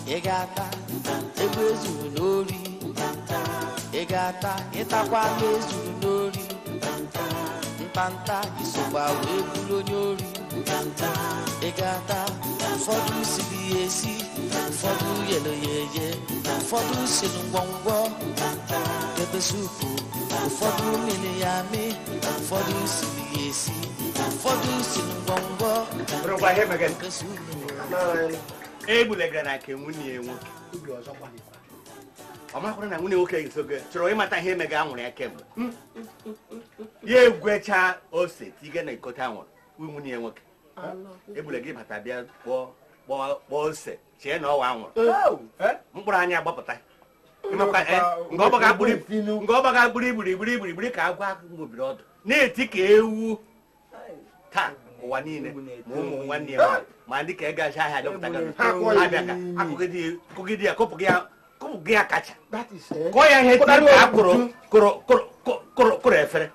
Egata, Ebezu Nori, Egata, Itakwa Mezu Nori, Mpanta, Isoba Webulo Nori, Egata, Fodu Sibiesi, Fodu Yelo Yeye, Fodu Silungwangwo, Ebesupu, Fodu Miliami, Fodu Sibiesi, Fodu Silungwangwo, Eboh legara ke nwunye nwoke. Ọ makwara na nwunye nwoke isoge chọrọ ịmata ihe mega anwụrụ ya kemgbe. Ya egwecha ose tige na ikota anwụrụ nwunye nwoke. Eboh gị bata bịa kpọọ ose chee na ọwa anwụrụ. Mkpụrụ anya gbapụta. Nga ọ baga gburi ka agwa ngobiri ọdụ. Na-eti ka ewu taa ụwa niile ma ụmụ nwanne ya ma ndị ka ga ahịa dọpụta abịaka akụgide ya kụpụ gị ya kacha kụọ ya ihe tiri ka kụrụ efere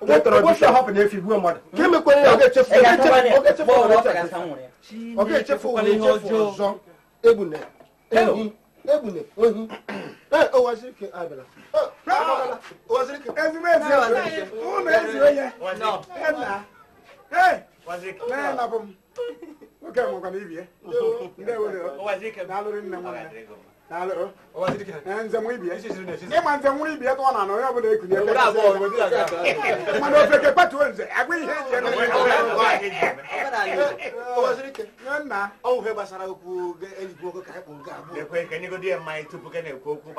Okay, I'm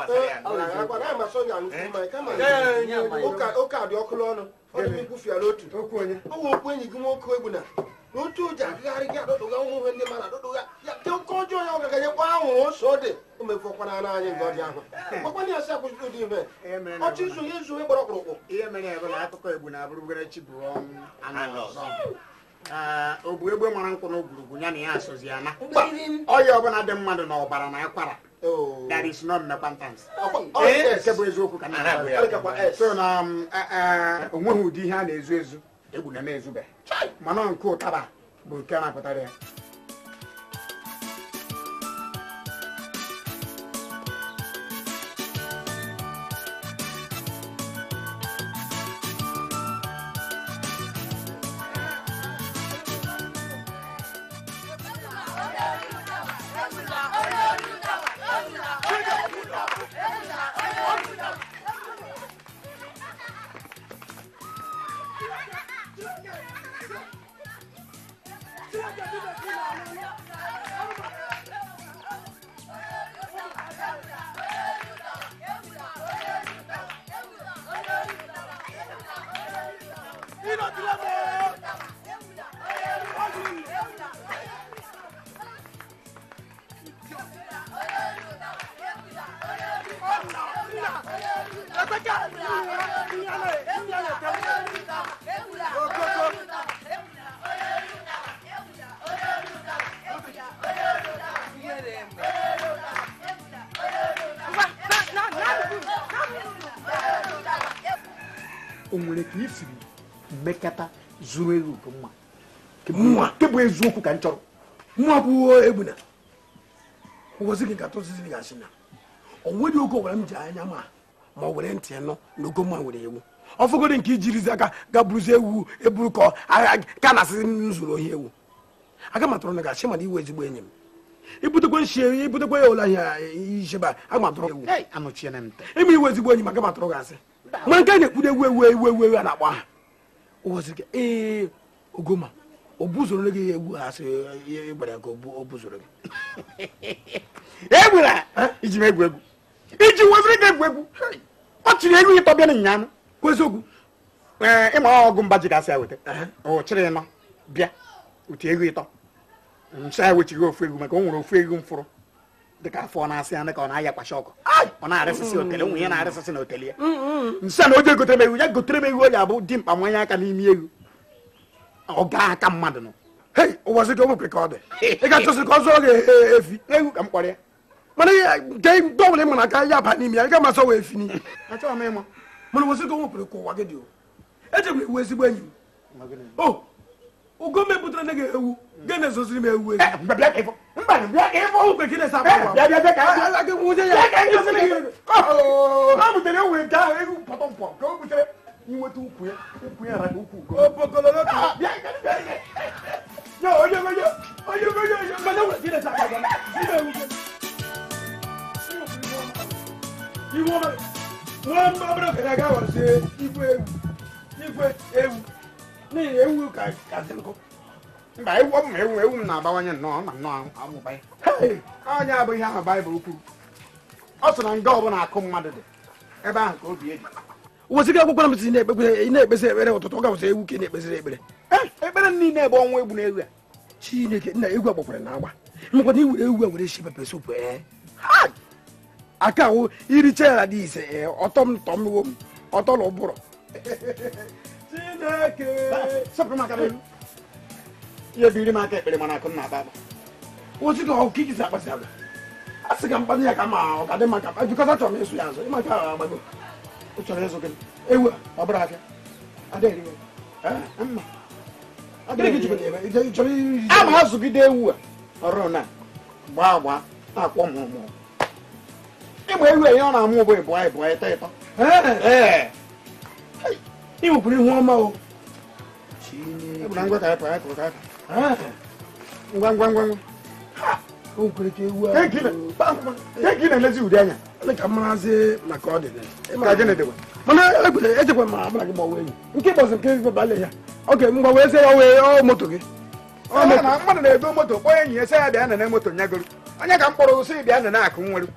going to be no two jack, I got to go when the man don't call you out again. Wow, so they for Panana and Godia. But when you're supposed to do it, what you use to Eboh? Here, many have an apple when I will get you wrong and I lost. Obuebo Manco Guyani answers Yana. Oh, you're one of them, Mother, no, but I'm a oh, that is not my pantance. Oh, yes, so now, one who did hand is. Eboh na mezube. Mana nke Utaba bụ nke na-apụtara ya. Onwere ka isi mekata zuru eru nke mma ke bụ eziokwu ka nchọrọ mwa bụ Eboh na ụbọchị gị ka tụsịsị ga-asị na onwere oge ọbara m ji anya ma were ntị nọ n'ogo mma were ewu ọfọgodi nke ijirizi aka ga buruzi ewu eburu ka na asịsị m zuru ohi ewu aga matụrụ na ga-asị mana iwe ezigbo enyi m ibutekwe nshi ibutekwe ya ụlọ ahịa isheba aga matụrụ ewu ime iwe ezigbo enyi m aga matụrụ ga-asị ma nke na-ekpudo ewu a na-akpọ aha ụbọchị gị ogoma o buzoro gị egwu ha sị gbara ka o buzoro gị egbura iji m egwu iji weziri gị egwu ọ chịrị ego ịtọ bịa n'ịnya anụ kwezokwu ịma ọgụ mba ji gasị aweta o chịrị nọ bịa otu ego ịtọ ncha ya wechighị ofu ego maka o nwere ofu ego mfụrụ dịka afọ na-asị ya ka ọ na-ayakwacha ọkụ ọ na-arịsịsị otele nwunye na-arịsịsị na otele ya nsa na oje gotere m ewu ya gotere m ewu o ji abụ dimkpa nwanye aka n'ime egwu ọ gaa aka mmadụ nọ hei ụbọchị ka o nwekwe ka ọ dị ị ga-achọsị ka ọ zụọ gị efi ewu ka m kpọrọ ya mana nke dọbụl ịma na aka ya ba n'ime ya ị ga-amasị ọwa efi n'ihe achọghị m ịma mana wosi ko wopere ko wa gede o eje me wesi gbo enyi o ugo me butra na ga ewu gene so siri me ewu mba bia ka ifo o pe kile sa pa bia ka ala ke mu je ya o ha butere we ka ewu potom pom ko butere ni wetu ukwu ya ra ukwu go o pokolo lo bia ka yo mana we kile sa pa ga ni ewu iwo ma wọ́n bá bọ́dọ̀ kẹ̀kẹ́ ká wọ́n ṣe igwe ewu ní ewu kàtí nkụ mba ewu m na-abawanye nnọọ ma nnọọ amụba onye abụ ihe ahụ baịbụl kwuru ọ sị na nga ọbụla akụ mmadụ dị ebe ahụ ka obi dị ụbọchị gị akwụkwọ na msị na-ekpesi ekpere ụtụtụ ọ gawụsị ewu ka ị na-ekpesịrị ekpere ekpere niile ebe ọnwa egbu na ewu a Chineke nna egwu agbakwara na agba mekwana iwere ewu a were shi pepe sup aka ahụ iricha ya dị ise ọtọ m tọ mwo m ọtọ na ụbụrụ Chineke sọpụrụ maka elu ihe biri m aka ekpere mana akụ m na-aba aba otu ka ọkụ ikisi akpasị agwa a sị ka mkpanye ya ka ma ọ ga dị maka ajụkọta chọrọ m ịsụ ya azụ ịmaka ahụ agbago ọ chọrọ ịzụ gị ewu a ọ bụrụ afịa adịghị mma ị chọrọ iri a ma azụgide ewu a ọrụ na gbaa agba na-akpọ mụmụ ịgba ewu ihe ọ na-amụ bụ ịbụa ịtọ ịtọ ị nwekwara ihu ọma o ebụna ngwa ka ya pụọ ya kụrụ ka aka ngwa o nwekwara ka ewu ị na-elezi ụdị anya ka marazi maka ọ dị ka gịnị dịkwa mana echekwa ma abara gị gbawa enyi nke bọsị nke bebali ya oge mgba wee sị ya wee moto gị na mmadụ na-ego moto kpọọ enyi ya sị ya bịa nene moto nyagoro onye ka m kpọrọ sị bịa nene akụ nwere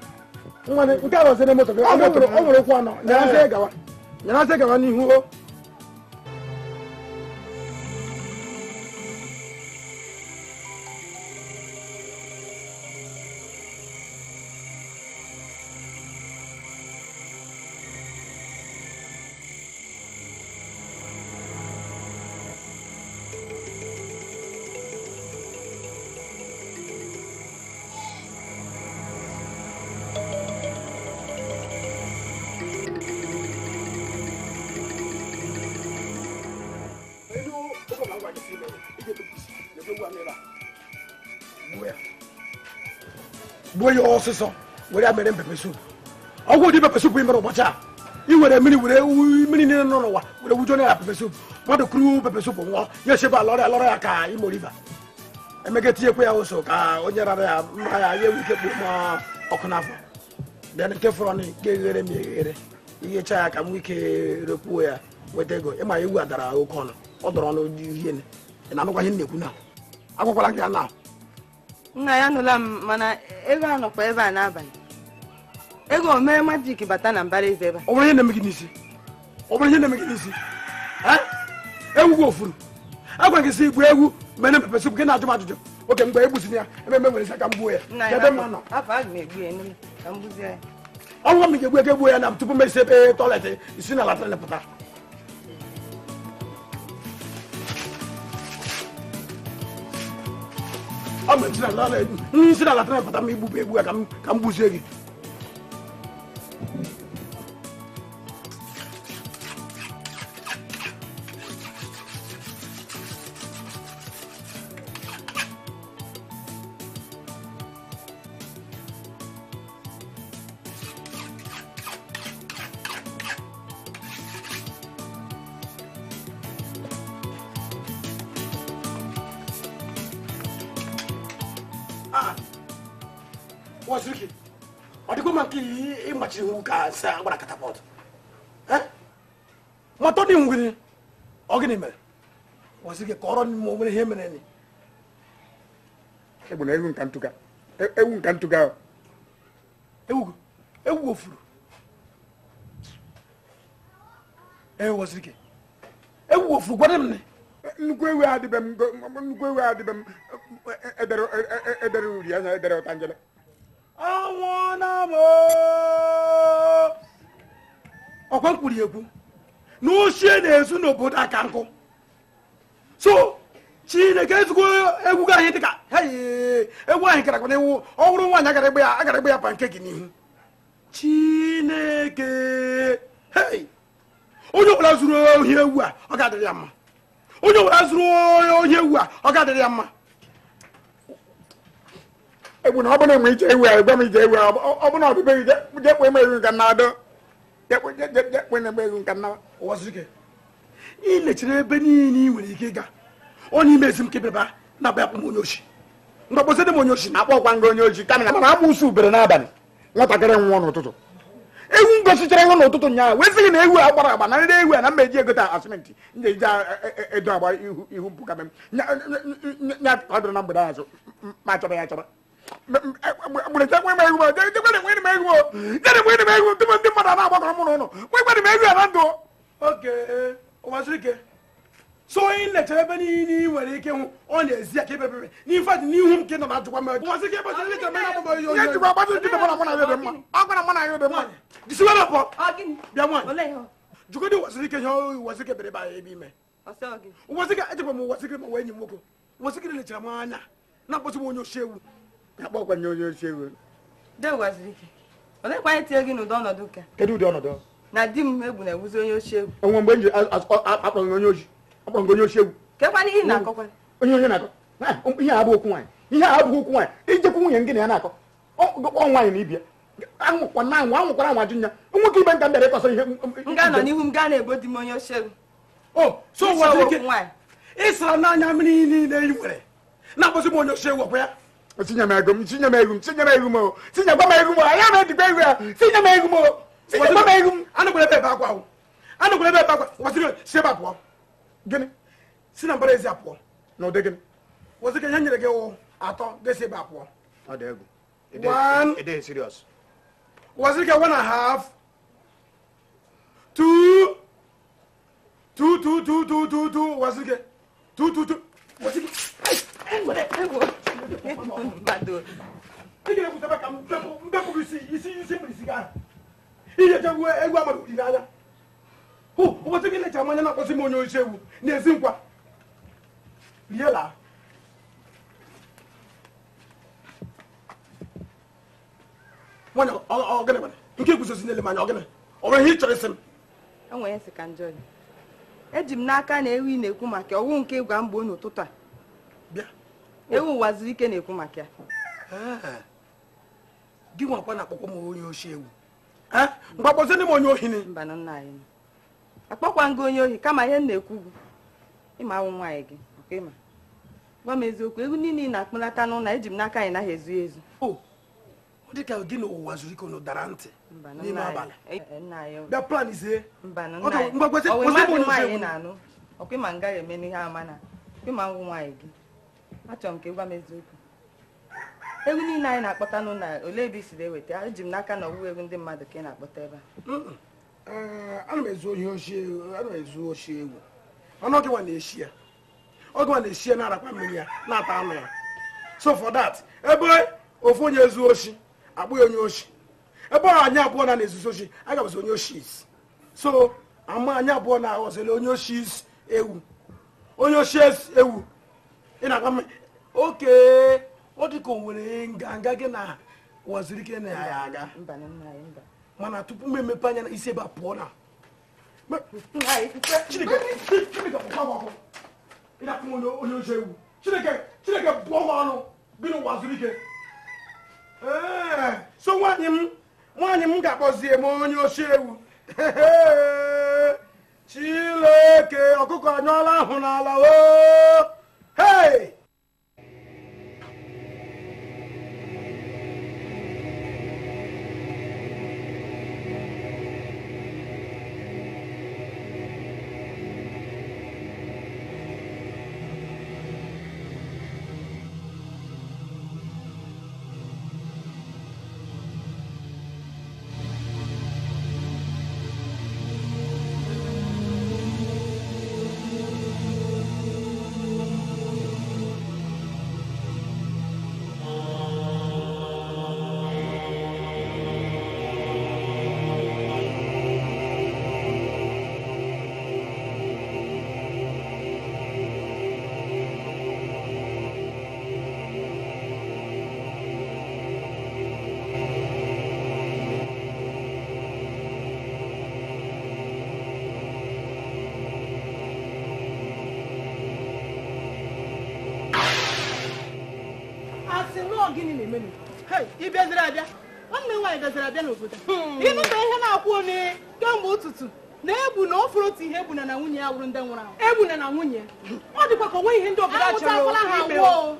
nke a bọsị na moto gị o nwere okwu anọ nyarasị gawa n'ihu o gbuo ya ọsịsọ were mere pepe sup ọgwụ ụdị pepe sup mere ụbọchị a i were mmiri niile nọ n'ụwa were wujo na ya pepe sup mmadụ kuru pepe sup nwụọ ya echebe alọrọ ya ka imo riva emega tinyekwa ya ụsọ ka onye rara ya mma ya ya ike kpụ ma ọkụ n'afọ bịa nke fọrọ na nke eghere m eghere ihecha ya ka m ike rekwuo ya weta ego ịma ewu a dara oke ọnụ ọ dọrọ ọnụ dị ihe ị na-anụkwa ihe na-ekwu na agwakwala gị ya na nna ya nụla m mana ego a nọkwa ebe a n'abalị ego o mere majik bata na mbara eze ebe a ọ bụrụ ihe na-eme gị n'isi ewu gị ofuru agwa gị si igbu egwu mere pepe sup gị na-ajụ m ajụjụ oge mgbe egbuziri ya ememe nwere isi ka m gbuo ya afọ aga m egbu ya n'ime ka m gbuzie ya ọnwụ m ga-egbu egbuo ya na tupu m esi ebe tọiletị isi na latrin pụta ọ bụ isi na latrin pụta ma igbube egbu ya ka m gbuzie gị Waziriki, ọdịkwa ma nke ịmachiri iwu ka nsị agbara katapọt matọ dị ngwiri ọ gịnị mere Waziriki ka ọrọ n'ime onwere ihe mere ni egbu na ewu nka ntụga ewu ofuru Waziriki ewu ofuru gwara m nnukwu ewu adịbe m edere uri anya edere ụta njele ọnwụ na m ọkwa mkpụrụ egwu na ochie na-ezu n'obodo aka nkụ so Chineke ezigbo egwu anyị dịka egwu anyị karakwa na ewu ọ bụrụ nwaanyị agara egbe ya pankeki n'ihu Chineke onye ọbụla zuru ohi ewu a ọ ga-adịrị ya mma onye ọbụla zuru ohi ewu a ọ ga-adịrị ya mma egwu na ọ bụrụ na ije ewu a egwe m ije ewu a ọ bụ na ọbịbe jekwe m ewu nka na adọ jekwe na ewu nka na ụwa zuru ike ị lechiri ebe niile ị nwere ike ịga ọ n'ime ezi m kebeba na-agba akpụ m onye ochi mgbakpọsị dị m onye ochi akpọkwa nga onye ochi kamịra mana amụsụ ubere n'abalị nwatakịrị nwụọ n'ụtụtụ ewu ngosichara ihu n'ụtụtụ ụnyaahụ wee sịghị na ewu a gbara agba na ndị ewu a na mma eji egota asịmentị ndị eji edo agba ihu mpụ ka nya ọ dịrị na mgbede azụ ma chọrọ ya chọrọ gburetakwe m egwu egwu tupu ndị mmadụ na-agbakọrọ mụ n'ụlọ nwekwadị m egwu ya na ndụ oke ụwa zuru ike so ị lechara ebe niile ị nwere ike hụ ọ na-ezi aka ebebere n'ife dị n'ihu m ka ị nọ na-ajụkwa m ụwa zuru ike ebe ọzọ lechara m agbagbo ihe ihe jikwa agbazi nkịta mụ na mụ na ya dị mma ọ gwara mụ na ya dị mma jisiwere pọ bịa nwaanyị jụgodị ụwa zuru ike ihe ụwa zuru ike bere ebe ahụ ebe ime ụwa zuru ike ejekwa m ụwa zuru ike ma wee enyi m nwoke ụwa zuru ike lechara m anya na-akpọsị m onye oshi ewu akpọkwanye onye ochi ewu kedu ụdị ọnọdụ na di m egbu na-egbuzi onye ochi egwu onwe mgbe m ji akpọrọ onye ochi akpọrọ onye ochi egwu kekwana ihe na-akọkwa onye na-akọ ihe a abụghị okwu nwaanyị ihe a abụghị okwu nwaanyị ijekwu nwunye gị na ya na-akọ ọ nwaanyị na ibia anwụkwara anwa ajụ nya nwoke ibe nka m bịara ịkọsọ ihe m ga-anọ n'ihu m gaa na-egbo di m onye ochi egwu so ụwa zuru ike ịsara n'anya mmiri niile ị nwere na-akpọsị m onye ochi egwu ọkwa ya tinye m ego m tinye m ego m tinyekwa m ego m anya m edikwa ego ya tinye m ego m tinyekwa m ego m anụkwara ebe akwa ahụ anụkwara ebe akwa wasịrị si ebe apụọ gịnị si na mbara ezi apụọ na ụdị gịnị wasịrị ihe nyere gị atọ ga-esi ebe apụọ ọ dị egwu One. It is serious. Was it 1.5? 2. 2. Was it 2. Was it? One organ, you keep us in the man organ, or he chose him. I went to Kanjoy. Ejim n'aka na ewu na-ekwu maka ọwụ nke gwa mgbe n'ụtụtụ a. Bịa. Ewu waziri ike na-ekwu maka ya. Gị nwakwa na akpọkọ m onye oshi ewu. Mgbakpọzi ndị m onye ohi ni. Mba na nna anyị. Akpọkwa ngo onye ohi kama ihe na-ekwu bụ ịma awụ nwaanyị gị. Okay ma. Gwa m eziokwu ewu niile na-akpụlata n'ụlọ ejim n'aka anyị naghị ezu ezu. Dịka gị na ụwa zuru ike dara ntị n'ime abalị bịa bịa plan izie nwaanyị na-anụ ọkwa ma m gaghị eme n'ihe ama na ma ngwụ nwaanyị gị achọrọ m ka ịgwa m eziokwu egwu niile anyị na-akpọta n'ụlọ ole ebe isiri eweta eji m n'aka na ọwụwa egwu ndị mmadụ ka ị na-akpọta ebe a ana m ezu oshi egwu ọnụ oge nwa na-eshi ya oge nwa na-eshi ya na-arakwa mmiri ya na-ata anụ ya so for that ebe ofu onye ezu oshi akpụ ya onye oshi ebe ọ anyị abụọ na-ezuzo oshi a ga-abụzi onye oshi isi so ama anyị abụọ na-aghọzili onye oshi ewu onye oshi ewu ị na-agwa m oke ọ dị ka o nwere nganga gị na waziri ike na ya aga mana tupu m emepe anya na isi ebe a pụọ na Chineke onye oshi ewu Chineke bụọ m ọnụ gị na waziri ike so nwaanyị m ga-akpọzie m onye oshi ewu Chijioke ọkụkọ anyụọla ahụ n'ala o hey asị nụọ gịnị na-eme m ị bịaziri abịa nwanne nwaanyị bịaziri abịa n'obodo ịnụta ihe na-akwụ onye kemgbe ụtụtụ na egbu na ofere otu ihe egbuna na nwunye ya wụrụ ndị nwụrụ anwụ egbuna na nwunye ọ dịkwa ka onwe ihe ndị obodo achọrọ ime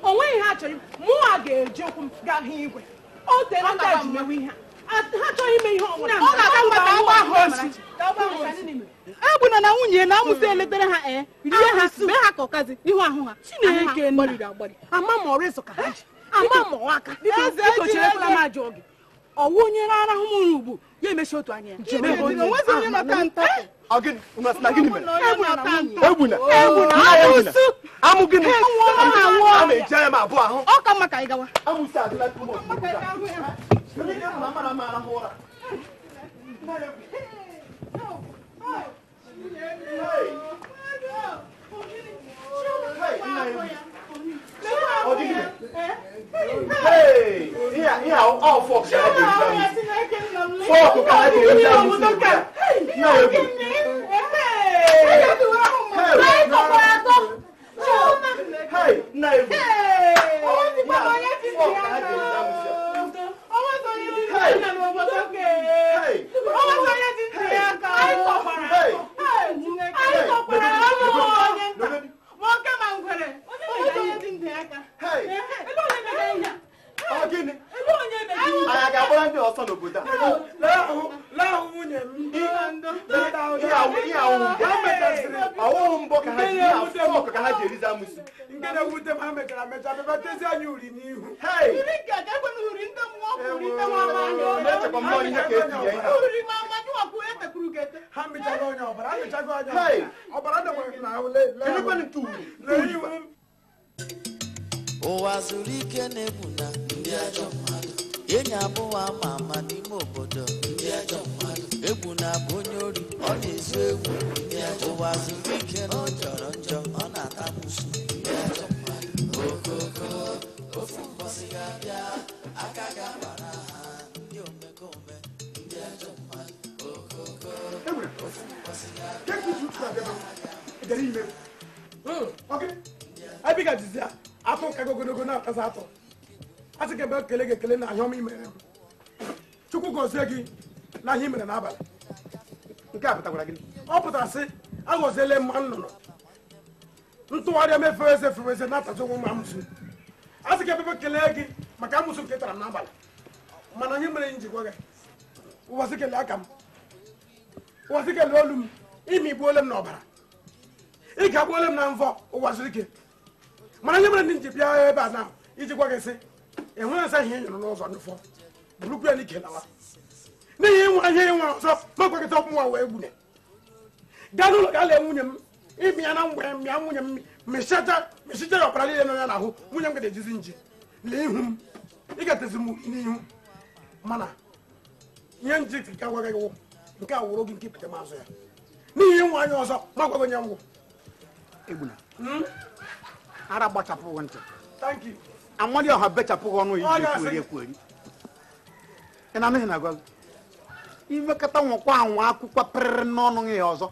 onwe ihe ha chọrọ mụnwa ga-eji ụkwụ m gaa hụ igwe o tere ndị a ji mewe ihe ha chọghị ime ihe ọbụla egbuna na nwunye na amụsị eletere ha rie ha mee ha ka ọkazi ihu ahụ ha Chineke gbariri agbari ama ma ọrụ ịzụ ka ha ji ama ma ọwa aka bikocherekwala m ajọ oge ọwụ onye arahụ m ugbu ya emechi otu anya ọ ka mma ka anyị gawa ụwa zuru ike na-egbu na ndị ajọ mmadụ enyi abụọ ama ama n'ime obodo ndị ajọ mmadụ egbu na bụ onye ori ọ na-ezu egwu ndị ajọ ụwa zuru ike na ọ jọrọ njọ ọ na-atamusu ndị ajọ mmadụ okoko ofu mbọsị ga-abịa aka ga-agbara ha ndị omekome ndị ajọ mmadụ okoko ofu mbọsị ga-abịa atụ ka ogologo na-atazi atọ a sị ka ebe ekele ga-ekele na ahịa ọma imere m Chukwu gọzie gị na ahịa imere n'abalị nke a pụtakwara gị ọ pụtara sị agọziele mma nnụnụ ntụgharịa mefere eze na-atazi onwe m amụsụ a sị ka ebe kelee gị maka amụsụ nke tara m n'abalị mana anyị mere njikwa gị ụbọchị kelee aka m ụbọchị kelee olu m ime igbuole m n'ọbara ị ga-agbuole m na mvọ ụwa zuru ike mana nye mere ndị nji bịa ebe a na iji gwa gị sị enweghị asa ihe nyụrụ n'ụzọ n'ụfọ bụrụkwu ya n'ike nawa n'ihi ịnwe ihe ịnwe ọzọ ma gwakịta ọkpụnwa wee gbune gaa n'ụlọ ga lee nwunye m ịbị ya na mgbe mịa nwunye m mechicha ya ọbara niile nọ ya n'ahụ nwunye m ga ejizi nji lee ihu m ịgatezi m n'ihu mana ihe nji ka gwa gị wụ nke a wụrụ gị nke ipete mazụ ya n'ihi ịnwe anya ọzọ ma gwa gị onye ngwụ egbuna ara gbachapụ ntị thank you amadi ọha bechapụghị ọnụ iji ekweri ị na anaghị na-agwa gị imekọta nwekwa anwa akwụkwọ pịrịrị n'ọnụ gị ọzọ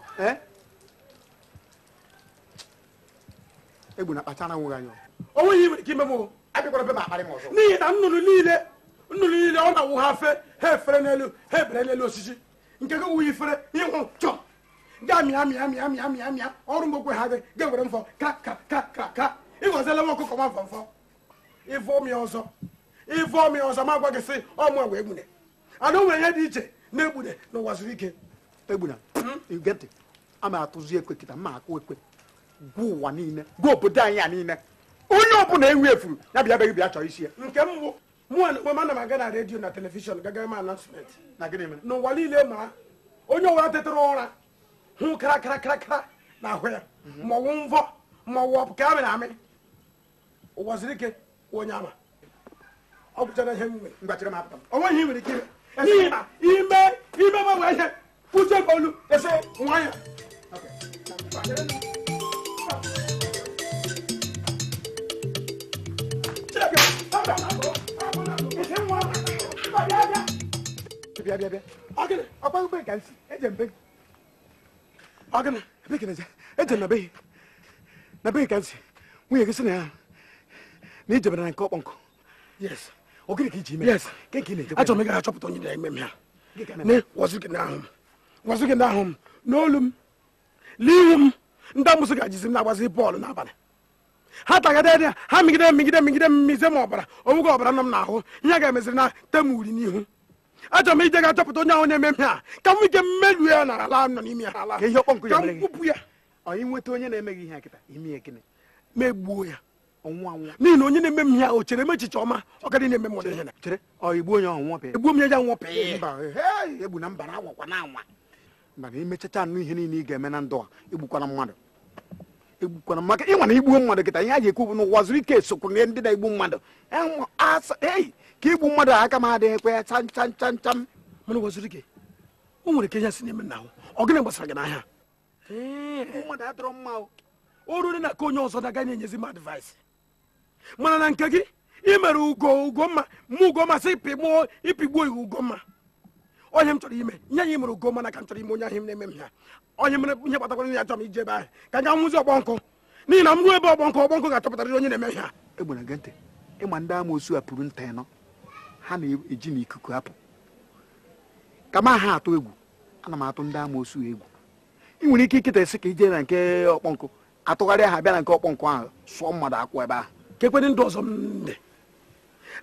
egbuna kpachara nwe anya onwe ihe nwere ike ime m abịakwara be m akparị m ọzọ n'ihi na nnụnụ niile ọ na-awụ ha efere n'elu ha ebere n'elu osisi nke gị wuye ifere ịhụ chọ ga mịa ọrụ mgbokwe ha gị ga-ewere mfọ ka ịgọziela nwa ọkụkọ nwa mfọ ịvọ mịa ọzọ ma gwa gị sị ọmụ wee gbune ana o nwere ihe dị iche na egbune n'ụwa zuru ike egbuna ige ntị a ma atụzi ekwe kịta mma akụ ekwe gwa ụwa niile gwa obodo anyị a niile onye ọbụla ewu efuru ya bịa beghị bịa chọrọ isi ya nke m mụ ana m aga na redio na telivishọn gaga eme announcement na gịnị mere n'ụwa niile ma onye ọbụla tetara ụra hụ karakara na ahụ ya ma ọwụ mvọ ma ọwụ ọpụ ka amị na amị ụwa zuru ike onye ama ọ bụchara ihe nwere mgbachiri m apụta onwe ihe nwere ike n'ihi na ime gbanwe ihe uche olu ese nwa ya bịa ọkwa ugbe ka nsi eje mbe ọgịnị ebe ka eje na beghị ka nsi nwunye gị sị na ya na ijebere na nke ọkpọ nkụ yes ogene ka iji ime yes ke ka na-eje achọrọ m ịga achọpụta onye na-eme m ha ne wazụgị n'ahụ m n'olu m n'ihu m ndị amụsị ga-ajizi m na-agbazi bọọlụ n'abalị ha tagade ya ha migide mmize m ọbara onwuge ọbara nọ m n'ahụ ihe ga-emeziri na tem uri n'ihu achọrọ m ije ga-achọpụta onye ahụ na-eme m ha ka m ike mmerụ ya na ala nọ n'ime ha ala ka ihe ọkpọ nkụ ka m kwupụ ya anyị nweta onye na-emeghị ihe kịta ime ya gịnị megbuo ya ọnwụ anwụ n'ihi na onye na-eme m ihe o chere m echiche ọma ọ gadị na-eme m ihe na chere ọ igbu onye ọnwụ ọpịa egbuo m ya ja nwụọ mba egbu na mbara agwakwa na anwa mana imechacha anụ ihe niile ị ga-eme na ndụ a egbukwana mmadụ egbukwana maka ịnwa na igbuo mmadụ kịta ihe a ga-ekwu bụ n'ụwa zuru ike sokwu na ndị na-egbu mmadụ ka igbu mmadụ aka m adịghịkwa ya cham mana ụwa zuru ike o nwere ka ihe si na-eme n'ahụ ọ gịnị gbasara gị n'ahịa mmadụ adọrọ mma o ruru na ka onye ọzọ na-agaghị enyezi m advaịsị mana na nke gị ị mere ugomma mụ ugomma sị ịpịgbuo iwu ugomma onye m chọrọ ime nye anyị mere ugomma na ka m chọrọ ime onye ahụ m na-eme m ha onye mere ihe kpatakwara ya chọrọ m ije ebe ahụ ka ga nwụzi ọgbọ nkụ n'ihi na m ruo ebe ọgbọ nkụ ga-achọpụtarịrị onye na-eme ha egbuna gị ntị ịma ndị amoosu a pụrụ nta ịnọ ha na-eji n'ikuku apụ ka ma ha atụ egwu ana m atụ ndị amoosu egwu ị nwere ike iketa esi ka ije na nke ọkpọ nkụ atụgharịa ha bịa na nke ọkpọ nkụ ahụ sụọ mmadụ akwụ ebe ahụ ka ekwe ndị ọzọ m dị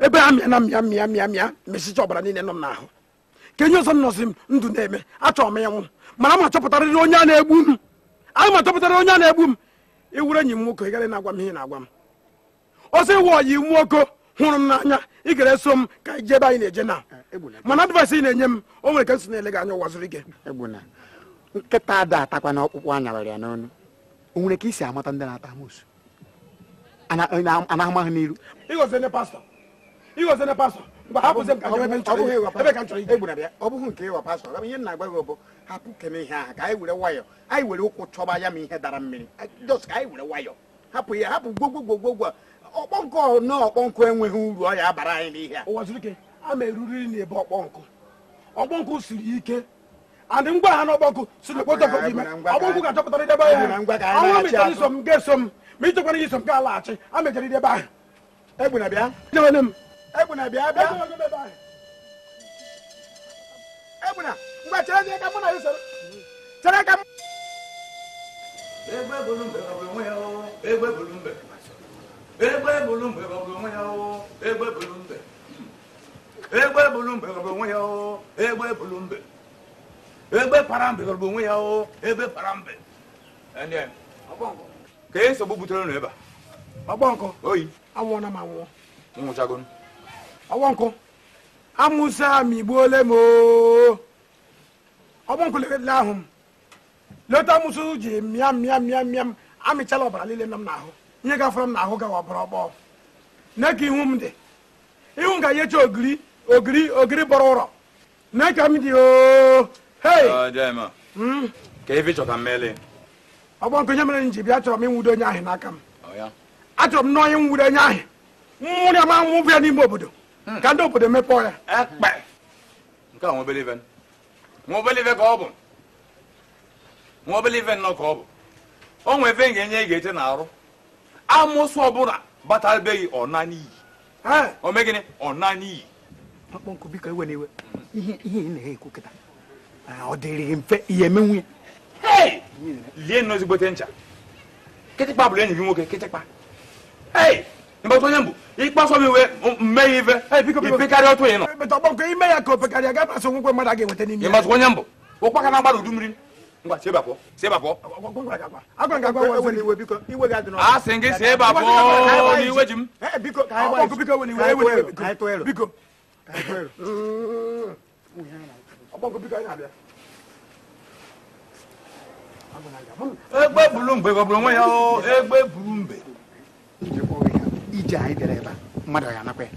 ebe a mịa na mịa mesicha ọbara niile nọ m n'ahụ ka enye ọzọ m nọzi m ndụ na-eme achọrọ m ịnwụ mana m achọpụtarịrị onye a na-egbu m aga m achọpụtara onye a na-egbu m iwuru enyi m nwoke ị gara na-agwa m ihe na-agwa m ọsọ iwe ọyi nwoke hụrụ m n'anya ị gara eso m ka ije ebe anyị na-eje na mana advaịsị ị na-enye m o nwere ka esi na-ele gị anya ụwa zuru ike egbuna nkịta ada atakwa na ọkpụkpụ anyawara ya n'ọnụ o nwere ka isi amata ndị na-ata amoosu anahụmahụ n'iru ịghọzene pastọ mgbe hapụzi m ka ebe m chọrọ ebe ka m chọrọ ije egbuna bịa ọ bụghị nke ịwa pastọ ihe nna agwa gị bụ hapụ kene ihe ahụ ka anyị were nwayọ anyị were ụkwụ chọba ya ma ihe dara mmiri jos ka anyị were nwayọ hapụ ya hapụ gbogbogbogbo ọkpọ nkụ na ọkpọ nkụ enweghị uru ọ ya abara anyị n'ihe a ụwa zuru ike a ma eruriri n'ebe ọkpọ nkụ siri ike andị ngwa ha n'ọkpọ nkụ si na kpọtọkọ gị ime ọkpọ nkụ ga-achọpụtara idebe ya ọnwụ m ịchọrọ iso m ga-eso m ma ịchọkwara iso m ga-alaghachi a mechara idebe ahụ egbuna bịa jewene m egbuna bịa egbuna ngwa chere ka mụ na ya soro chere ka m egbe bulu mbe ọ bụ onwe ya o egbe bulu mbe egbe bulu mbe ọ bụ onwe ya o egbe bulu mbe egbe bulu mbe ọ bụ onwe ya o egbe bulu mbe egbe para mbe ọ bụ onwe ya o egbe para mbe ene ka nsogbu butere unu ebe a ọgbọ nkụ oyi anwụọna m anwụọ nwụchago ọgbọ nkụ amụsa m igbuole m ọgbọ nkụ lele ahụ m leta amụsụ ji mịam amịchala ọbara niile nọ m n'ahụ ihe gafere m n'ahụ gawa ọbara ọgbọ ne ka ihu m dị ihu m ga-enyecha ogiri bọrọ ụrọ ne ka m dị ka ife chọta mmele ọgbọ nkụ ihe mere m ji bịa achọrọ m ịnwudo onye ahụ n'aka m achọrọ m na onye nwudo onye ahụ nwụrụ ya ma nwụbụ ya n'ime obodo ka ndị obodo mepee ya ekpe nke a nwobelive ka ọ bụ nwobelive nnọọ ka ọ bụ o nwee ebe ga-enye ị ga-ete n'arụ amụsụ ọbụla batabeghị ọna n'iyi ome gịnị ọna n'iyi ọkpọ nkụ biko ewe n'iwe ihe ị na-ekwu kịta ọ dịrị mfe ihe emenwu ya lie nnọọ ezigbote ncha kịtịkpa bụrụ enyi gị nwoke kịtịkpa ịgbata onye mbụ ịkpaso m iwe mmeghe ive ipekarị otu ị nọ ọgbọ nkụ ime ya ka opekarị ya ga-asị nwekwe mmadụ a ga-enweta n'ime ịgbata onye mbụ ụkpaka na-agbada udu mmiri ngwa si ebe abụọ a sị gị si ebe abụọ n'iwe ji m egbe buru mgbe gọbụrụ onwe ya egbe buru mbe ije anyị bịara ebe a mmadụ ya nakwa ya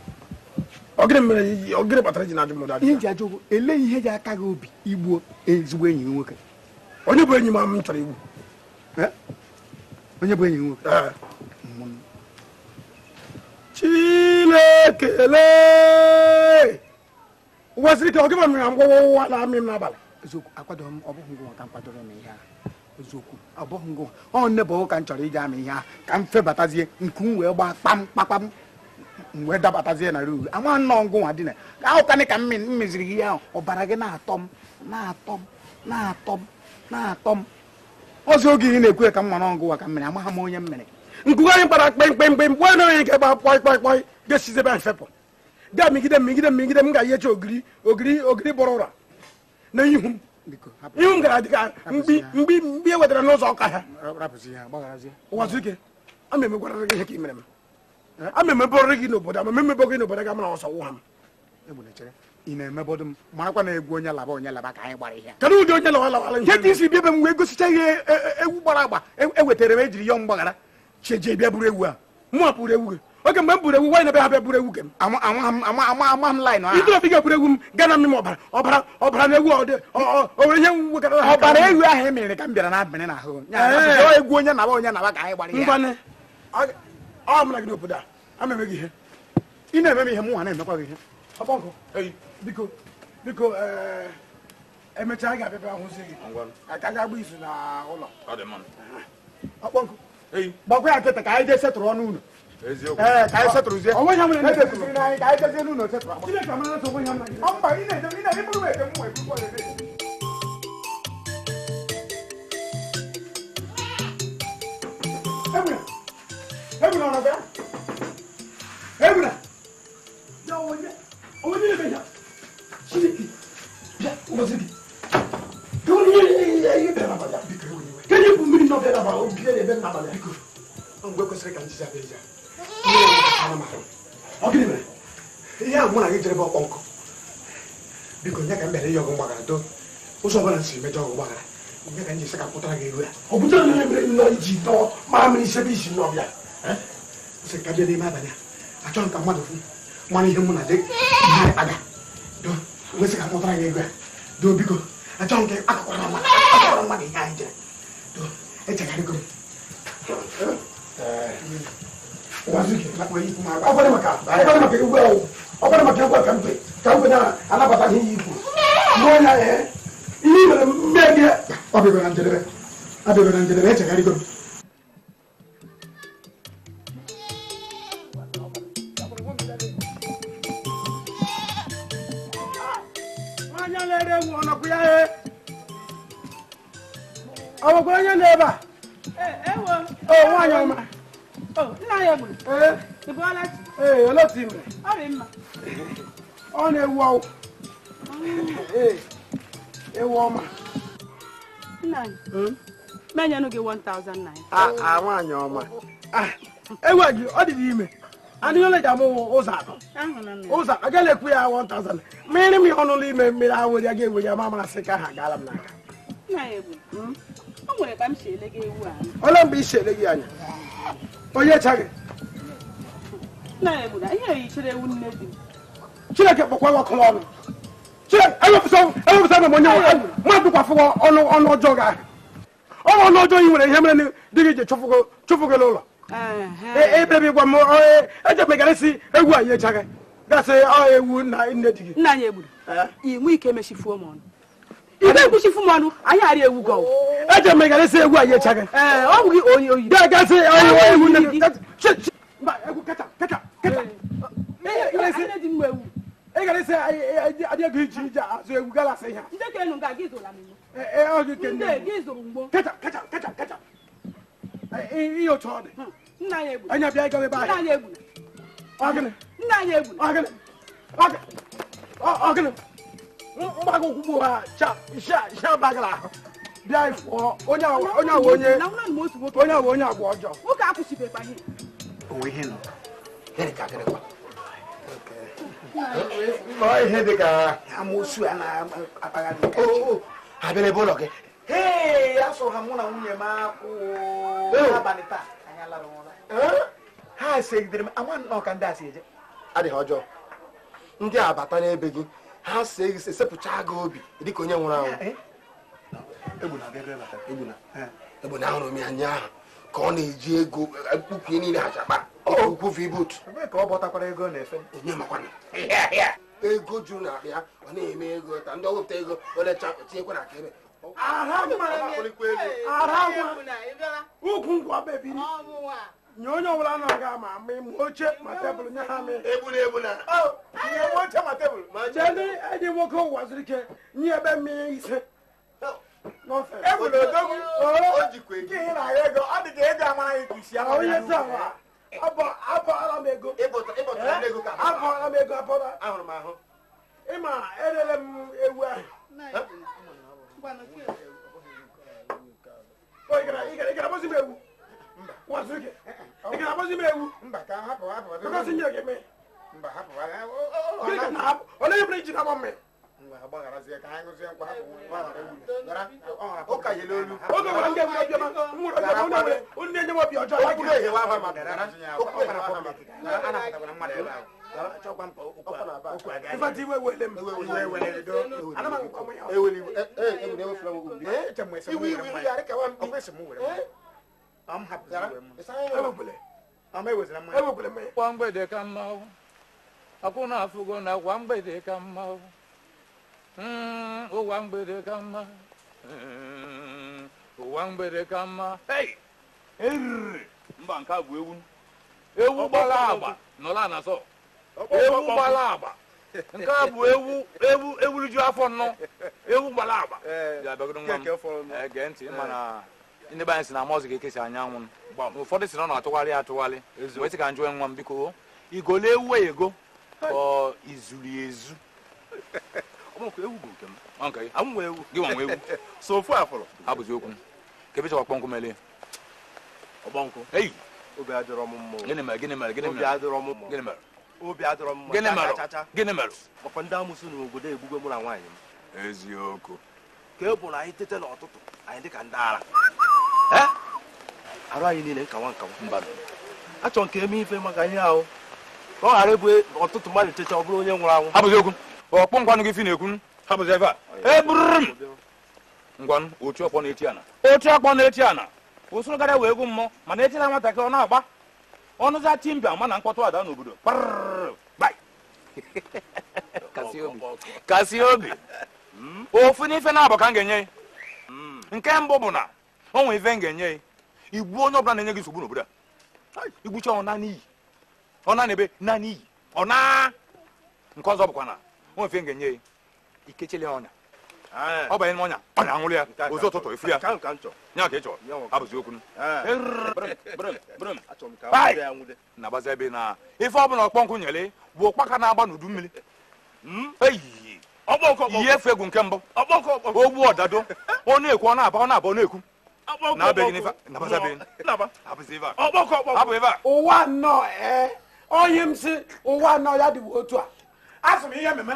ọgịnị kpatara ji na-ajụ mmadụ ihe ji ajụ bụ ele ihe ji aka gị obi igbuo ezigbo enyi gị nwoke onye bụ enyi m m chọrọ igbu onye bụ enyi gị nwoke Chinekele ụgbasiri ike ọgịba mmiri ngwọwa ụwa na amị m n'abalị eziokwu akwado m ọ bụghị ngwa ka m kwadoro m ihe ahụ eziokwu ọ bụghị ngwa ọ nne bụ ka m chọrọ ije ama ihe ahụ ka m febatazie nke m wee gbaa kpam kpakpam wee dabatazie na ruuru ama nnọọ ngụ nwa dị na ahụkanị ka m meziri gị ihe ahụ ọbara gị na-atọ m ọzọ oge ị na-ekwe ka m mara ọgụwa ka mmiri amagha m onye mmiri nkụgharị mkpara mkpemkpe mkpe na onye nke gba kpọị ga-esizebe fepụ ga migide m ga-eyecha ogiri bụrụ ụra na ihu m gara dịka mgbi e wetara n'ụzọ ọka ha ụwazike ama emegwara gị ihe ka i mere m ama emebọrọ gị n'obodo ama emebọ gị n'obodo ga mara ọsọ wụ ha m ị na-emebodo m marakwa na egwu onye laba ka anyị gbara ihe kedu ụdị onye lawala ihe dị isi bịa ebe m wee gosicha ihe ewu gbara agba ewetara m ejiri yọ mgbaghara cheje bịa buru ewu a mụ apụrụ ewu gị oge mgbe m buru ewu nwaanyị na be ha bịa buru ewu gị m ama m laịn ahụ ịdịrọ ga eburu ewu m gana m ọbara na ewu onwere ihe wekara ọbara ewu ahụ e mere ka m bịara na-abịrị n'ahụ egwu onye naba ka anyị gbara ihe ngwanị ọ mara gị n'obodo a ameme gị ihe ị na-eme m ihe mụ nwa na-emekwa gị ihe ọkpọnkụ biko emechaa anyị ga-abịa ahụzi gị ka ga agba izu na ụlọ ọkpọnkụ gbakwa ya nkịta ka anyị jee setụrụ ọnụ ụlọ ka anyị setụrụzie ka anyị jezie n'ụlọ setụrụ mba ị na-eburu m ete mwa eburu Ebuna ọ̀nà bẹ́ẹ̀ Ebuna ya onye ebe ya Chineke ya Ngozi ka onye ihe bịara n'abalị biko ka onye bụ mmiri n'ọbịa n'abalị obi ebe n'abalị biko mgbe kwesịrị ka njizi abịa eji ọ gịnị mere ihe a mụ na gị jere bụ ọkpọnkụ biko nye ka m bịara ihe ọgụ mgbagara do ụzọ ọbụla si mejọ ọgụ mgbagara nye ka m ji isi ka pụtara gị ewu ya ọ bụtara na mere nọ iji tọọ mara mmiri isebe isi n'ọbịa sị ka bịa n'ime abalị a achọghị ka mmadụ fụ mana ihe mụ na dị ihe aga do nwesị ka pụtara gị ego ya do biko achọghị ka akọkwara mmadụ ihe anyị jere do echegharịgo ọ gwara maka egwu ahụ ọ gwara maka egwu a ka mgbe na-anabata ihe iyi ikwu n'ọnya ihe mere mmee gị ọ bịara na njedebe echegharịgo m ọ bụkwa onye nọ ebe a nwaanyị ọma otu imere ọ na-ewu ọwụ ewu ọma nwaanyị ọma ewu gị ọ dị ime adịghị ole ji amụ ụzọ atọ ụzọ agaghị ekwu ya 1000 mmiri m ihe ọnụụlọ ime mmiri ahụ were ya ga-ewere ya ma amasị ka ha gaala m n'aka ole mgbe i si ele gị anya onye chaghị Chineke kpọkwa ọkụ n'ọnụ Chineke ewepụsa m onye mmadụ kwafụwa ọnụ ọjọọ gị ahụ ọnụ ọjọọ yi nwere ihe mere dị gị ji chụfụ gị n'ụlọ ebebi gwa m eje megarịsị egwu anyị echaghị gasị ewu na nne di gị nna anyị egburu inwe ike emechifuo m ọnụ ị na-ekwuchifu m ọnụ anyị ghara ewu gị eje megarịsị egwu anyị echaghị ọ bụ gị oyi oyi gasị ewu nne gị egwu keta ị gara isi adị ego iji ije azụ egwu galasị ihe ihe otu ọ dị anya bịa ịgawa ebe ahịa ọgịnị mgbago ụkwụ ha sha bagara ahụ bịa ifụọ onye ahụ onye agwa ọjọọ ihe dị ka amoosu a na-akpagharị abịara ebe ụlọ gị a sụrụ ha mụ na nwunye m akwụ abalị taa anya lara ụra ha segidere m ama nnọọ ka ndị a si eje adịghị ọjọọ ndị a bata n'ebe gị ha esepụcha gị obi dịka onye nwụrụ anwụ egbuna ahụrụ m ya anya ahụ ka ọ na-eji ego ukwu niile ha chakpa ukwu vibut ka ọ bọtakwara ego na-efe onye makwana ego juru na akpa ya ọ na-eme ego ta ndị ọwepụta ego olecha tinyekwa na aka ebe ukwu ngwa bebi nye onye ọbụla na-aga ma oche ma tebụl nye ha mee Egbuna. nye oche ma tebụl jee enyi nwoke ụwa zuru ike nye ebe mmiri ise Egbuna odogwu. O jikwa nke ị na-agha ego ọ dị ka ego amara gị ka isi ama onye taa abọọla m ego ịbọtara ego ka abọọla m ego abọọla ahụrụ m ahụ. ịma erere m ewu ahụ ị gara agbazi m ewu wazụ gị ị gara agbazi m ewu Mba ka hapụ. ọkọsị nye gị mee Mba hapụ. onye ebere iji na-agba mmiri Gbagharazie ka anyị ṅụzie nkwa hapụ ụka yele olu. oge gwara ndị ebere ọbịa onye na-enye m obi ọjọọ Okwu na-ehewe ahụ mmadụ. ịfata iwe wele m ana m agụkwa m ya ewekwele m ya kwa mgbede ka mma akwụ na afụgo na kwa mgbede ka mma ụwa mgbede ka mma ụwa mgbede ka mma mba nke a bụ ewu gbara agba nọla na sọ ewu gbara agba nke a bụ ewuliju afọ nnọ ewu gbara agba gee ntị mana ndị be anyị si na amọzi ka ekesi anyanwụ ụfọdụ si na ọ na-atụgharị atụgharị wee sị ka njụọ nwa m biko igole ewu ego ọ izuru ezu Ewu bụ nke m. Okay. Amụ ewu. Gị nwa ewu. So ofu afọrọ. Abụzi okwu. Ka ebe chọrọ kpọnkụ mele. Ọgbọnkụ. Ei. Obi adịrọ m mma. Gịnị mere? Obi adịrọ m mma. Gịnị mere? Obi adịrọ m mma. Gịnị mere? Ọkwa ndị amụsụ n'obodo egbugwe mụ na nwaanyị m. Eziokwu. Ka e bụ na anyị tete n'ọtụtụ anyị dị ka ndị ara. Arụ anyị niile nkawa Mba. achọrọ ka eme ife maka ihe ahụ ka ọ ghara ịbụ ọtụtụ mmadụ techa ọ bụrụ onye nwụrụ anwụ. Abụzi okwu. Ọkpọ nkwanụ gị fi na-ekwu. Abụzi ebe a. Eburum. Ngwanụ otu ọkpọ na-eti ana. Otu ọkpọ na-eti ana. Usoro gara wee egwu mmụọ mana eti na nwatakịrị ọ na-agba. Ọnụza timbia ma na mkpọtụ ada n'obodo. Bai. Kasị obi. Ofu n'ife na-abụ ka m ga-enye. Nke mbụ bụ na o nwere ife m ga-enye. Igbu onye ọbụla na-enye gị nsogbu n'obodo a. Igbucha ọ na n'iyi. Ọ na n'ebe na n'iyi. Ọ na nke ọzọ bụkwa na o nwere ife m ga-enye ikechele ọnya. Ọ banye n'ọnya ọnya anwụrụ ya ozu ụtụtụ efu ya nya ka ị chọrọ abụzi okwu na-agbazi ebe na ife ọbụla ọkpọ nkụ nyere bụ ụkpaka na-agba n'udu mmiri ihe efu egwu nke mbụ ogbu ọdado ọ na-ekwu ọ na-aba ọ na-ekwu na-abịaghị n'ife abụ ebe a ụwa nnọọ onye m si ụwa nnọọ ya dị otu a asị m ihe mmemme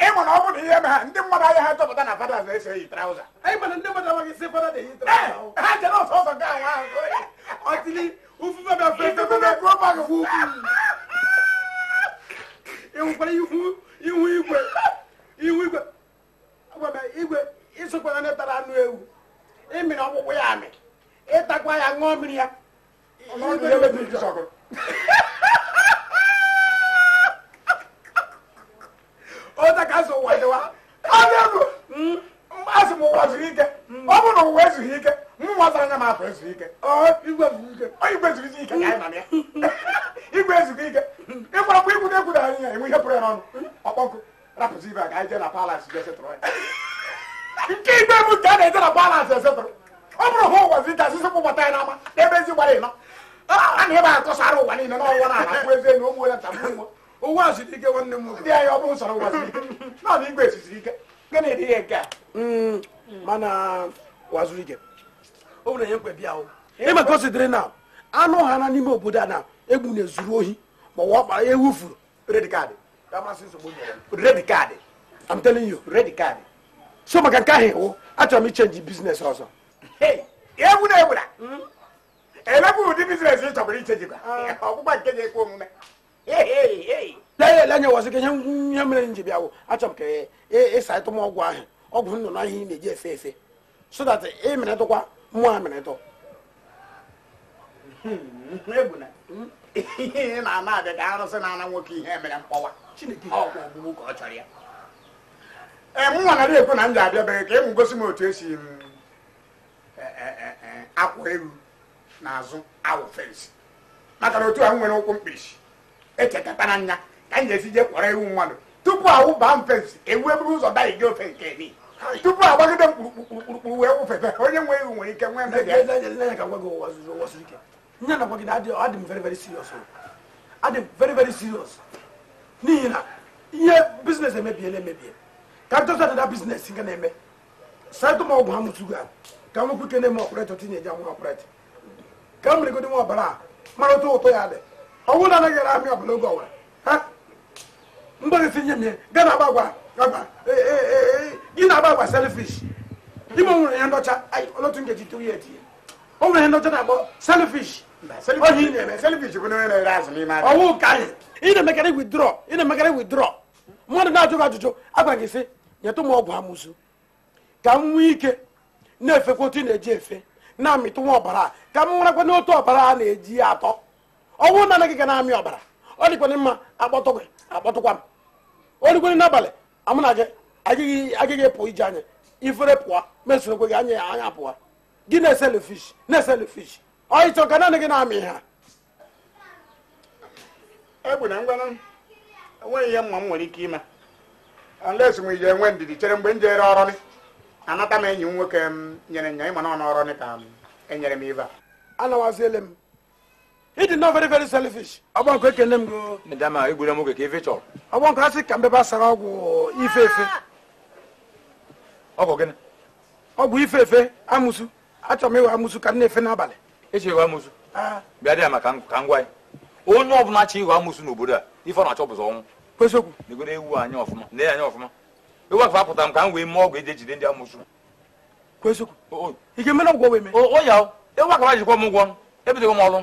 ịmụ na ọ bụ na ihe eme ha ndị mmadụ ahịa ha chọpụta na fada na-ese yi trauza ịmana ndị mmadụ amaghị isi fada na-eyi trauza ha jere ọsọ ọsọ gaa nwa ahụ ọtili ufufe bịa fe ịnwekwara ihu igwe isokwana na tara anụ ewu ịmịrị ọkpụkpụ ya amị ịtakwa ya ṅụọ mmiri ya Ota ka so wa dewa. Adego. Asị m ụwa zuru ike. Ọ bụ na ụwa ezughị ike. Mwa zara anya m afọ ezughị ike. Igwe zuru ike. Igwe zuru ike ka anyị nọ ya. Igwe ezughị ike. Ịkwara bụ igwe na-ekwu na anyị enwe ihe pụrụ ya n'ọnụ. Ọkpọkụ rapụzi ibe a ka anyị jee na palace jee setụrụ ya. Nke igwe bụ nke a na-eje na palace esetụrụ. Ọ bụrụ hụ ụwa zuru ike asịsị kpụkpọta ya n'ama n'ebe ezi gbara ịnọ. A na ebe a tụsara ụwa niile n'ọnwa na-akpụ eze na ogbu onye ntamụ nwa. Ụwa zuru ike nwanne m ndị anyị ọ bụrụ sọrọ ụwa zuru ike naanị igwe esiziri ike gịnị dị ihe nke a mana ụwa zuru ike o nwere ihe mkpebi ahụ ịma ka o sitere na anụ ha na n'ime obodo a na egbu na-ezuru ohi ma ọ kpara ewu furu red card red card I'm telling you red card so maka nke ahụ iwu achọrọ m ichenji biznes ọzọ egwu na egbura elebụ ụdị biznes ị chọbụrụ ichenji ọgbụgba nke ga-ekwe omume lenye wasị ka ihe mere nji bịa wụ achọrọ m ka ịsa ịtụ m ọgwụ ahụ ọgwụ nnụnụ ahụ ị na-eji efe efe so that ị mịrịtụkwa mmụọ amịrịtụ ihe na-ana adị ka arụsị na-ana nwoke ihe mere mkpọwa Chineke ọgwụ ọgbụgbụ ka ọ chọrọ ya mụnwa narị ekwu na m ji abịabeghị ka ịmụ gosi m otu esi akwa ewu n'azụ awụ fensị maka na otu ahụ nwere ụkwụ mkpirisi echekatara anya ka m ga-esi je kpọrọ iwu mmadụ tupu awụ baa m fensị ewu eburu ụzọ daghị gị ofe nke ni tupu agbagide mkpụrụkpụrụkpụrụ wee wụfefe onye nwe iwu nwere ike nwee mmebi nye na gwagide adị m very very serious adị m very very serious n'ihi na ihe biznes emebiela emebie ka m tọsa dada biznes nke na-eme saịtụ m ọgwụ ha mụtụgo ahụ ka m nwekwa ike na-eme ọpụretọ tinye ja nwa ọpụretọ ka m merigodi nwa ọbara a mara otu ụtọ ya dị ọ bụrụ na anaghị ere amị ọbụla oge ọwara ha mgbagesi nye m ihe ga na agba gị na-agba agwa selfish ime nwere ihe ndọcha otu nkeji tụrụ ya etinye o nwere ihe ndọcha na-akpọ selfish ọwụ ka anyị ị na-emekarị withdraw mmadụ na-ajụ gị ajụjụ agwa gị sị nyetụ m ọgwụ amụsụ ka m nwee ike na-efekwa otu ị na-eji efe na-amịtụ nwa ọbara ka m marakwa n'otu ọbara a na-eji atọ ọ bụrụ na anaghị ga na-amị ọbara ọ dịkwana mma akpọtụkwa m ọ dịkwana n'abalị amụ na gị agaghị pụ ije anya ifere pụọ mesokwe gị anya pụọ gị na-eselu fish ọ ịchọ ka naanị gị na-amị ha egbu na ngwanụ enweghị ihe mma m nwere ike ime unless m ije enwe ndidi chere mgbe m jere ọrụ anata m enyi m nwoke m nyere nya ịma na ọ n'ọrụ ka enyere m ive a anawaziele m ịdị nọ very very selfish ọgbọnkụ ekene m go ọgbọnkụ asị ka mbebe asara ọgwụ ife efe ọgwụ ife efe amụsụ achọrọ m ịwe amụsụ ka m na-efe n'abalị echeghị amụsụ bịa dị ya maka ka ngwa onye ọbụla chi ịghọ amụsụ n'obodo a ife ọ na-achọ bụzọ ọnwụ kwesịokwu negoro ewu anya ọfụma na ya anya ọfụma ewu afọ apụtara m ka m wee mee ọgwụ eji ejide ndị amụsụ kwesịokwu ike mere ọgwụ wee mee o ya ewu akara jikwa m ụgwọ ebidogo m ọrụ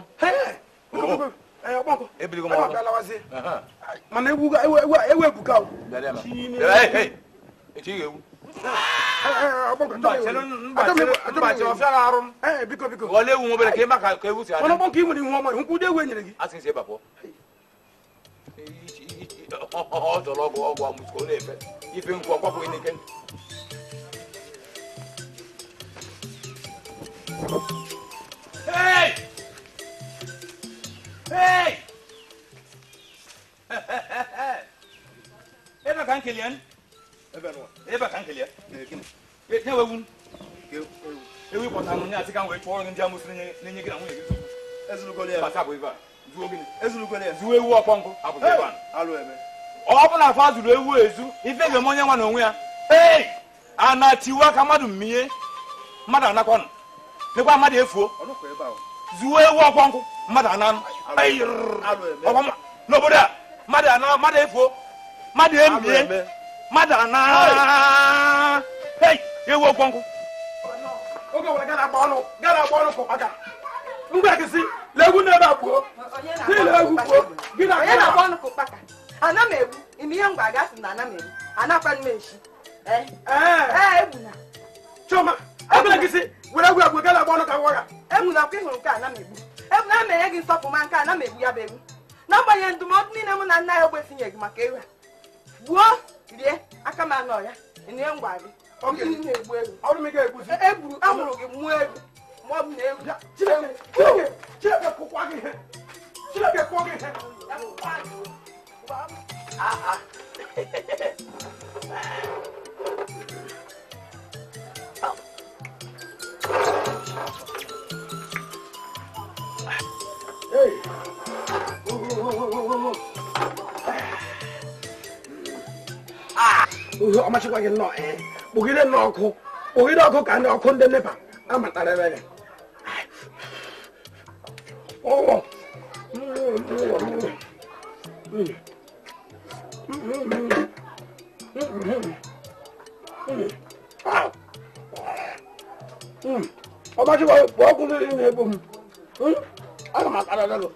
ebidogo m ọrụ mana ewu ebuka echi ewu biko ọla ewu nwobere ka ịma ka ewu si adị ọgbọnkụ ị nwere ihu ọma nkwụdo ewu enyere gị asị nsị ịbapụ ọ chọrọ ọgwụ amụsụ ka ọ na-efe ife nkwụ ọkwapụghị n'ike ebe ka nkele ya ebe ka nkele ya nye wewu ewu ịkpọta m nye asị ka m wee chụọrọ gị ndị amụsụ na-enye gị na nwunye gị bata bụ ebe a zuo ewu ọkpọ nkụ abụghị ebe a ọ bụ na afọ azụrụ ewu ezu ife ga-eme onye nwa na onwe ya a na-atiwa ka mmadụ mmie mmadụ anakwanụ nekwa mmadụ efuo zuo ewu ọkpọ nkụ mmadụ ananụ n'obodo a mmadụ efuo mmadụ emie mmadụ ana ewu ọkpọ nkụ oge were gara agba ọnụ kọ aka mgbe gịsị legwu n'ebe a pụọ onye na-agba ọnụ kụ kpaka ana m egbu ime ihe mgbe aga sị na ana m egbu anakwanụ m echi egbuna Choma ebile gịsị were egwu gara agba ọnụ ka nwa ya egbuna kwa ịhụrụ nke ana m egbu egbuna m enye gị nsọpụma nke ana m egbu ya bụ egbu n'agbanyeghị ndụmọdụ niile mụ na nna ya ogbesinye gị maka ewu gbuo rie aka m anọ ya enye ngwa gị na-egbu egburu amụrụ gị mụọ egwu ma ọ bụ na ewu Chineke kụkwa gị ihe Chineke kụọ gị ihe ọmachịkwa gị nnọọ kpụgide nnọọ ọkụ kpụgide ọkụ ka ndị ọkụ ndị nepa amatara ebe gị ọmachịkwa kpụ ọkụ ndị na-egbu m aga m akara gị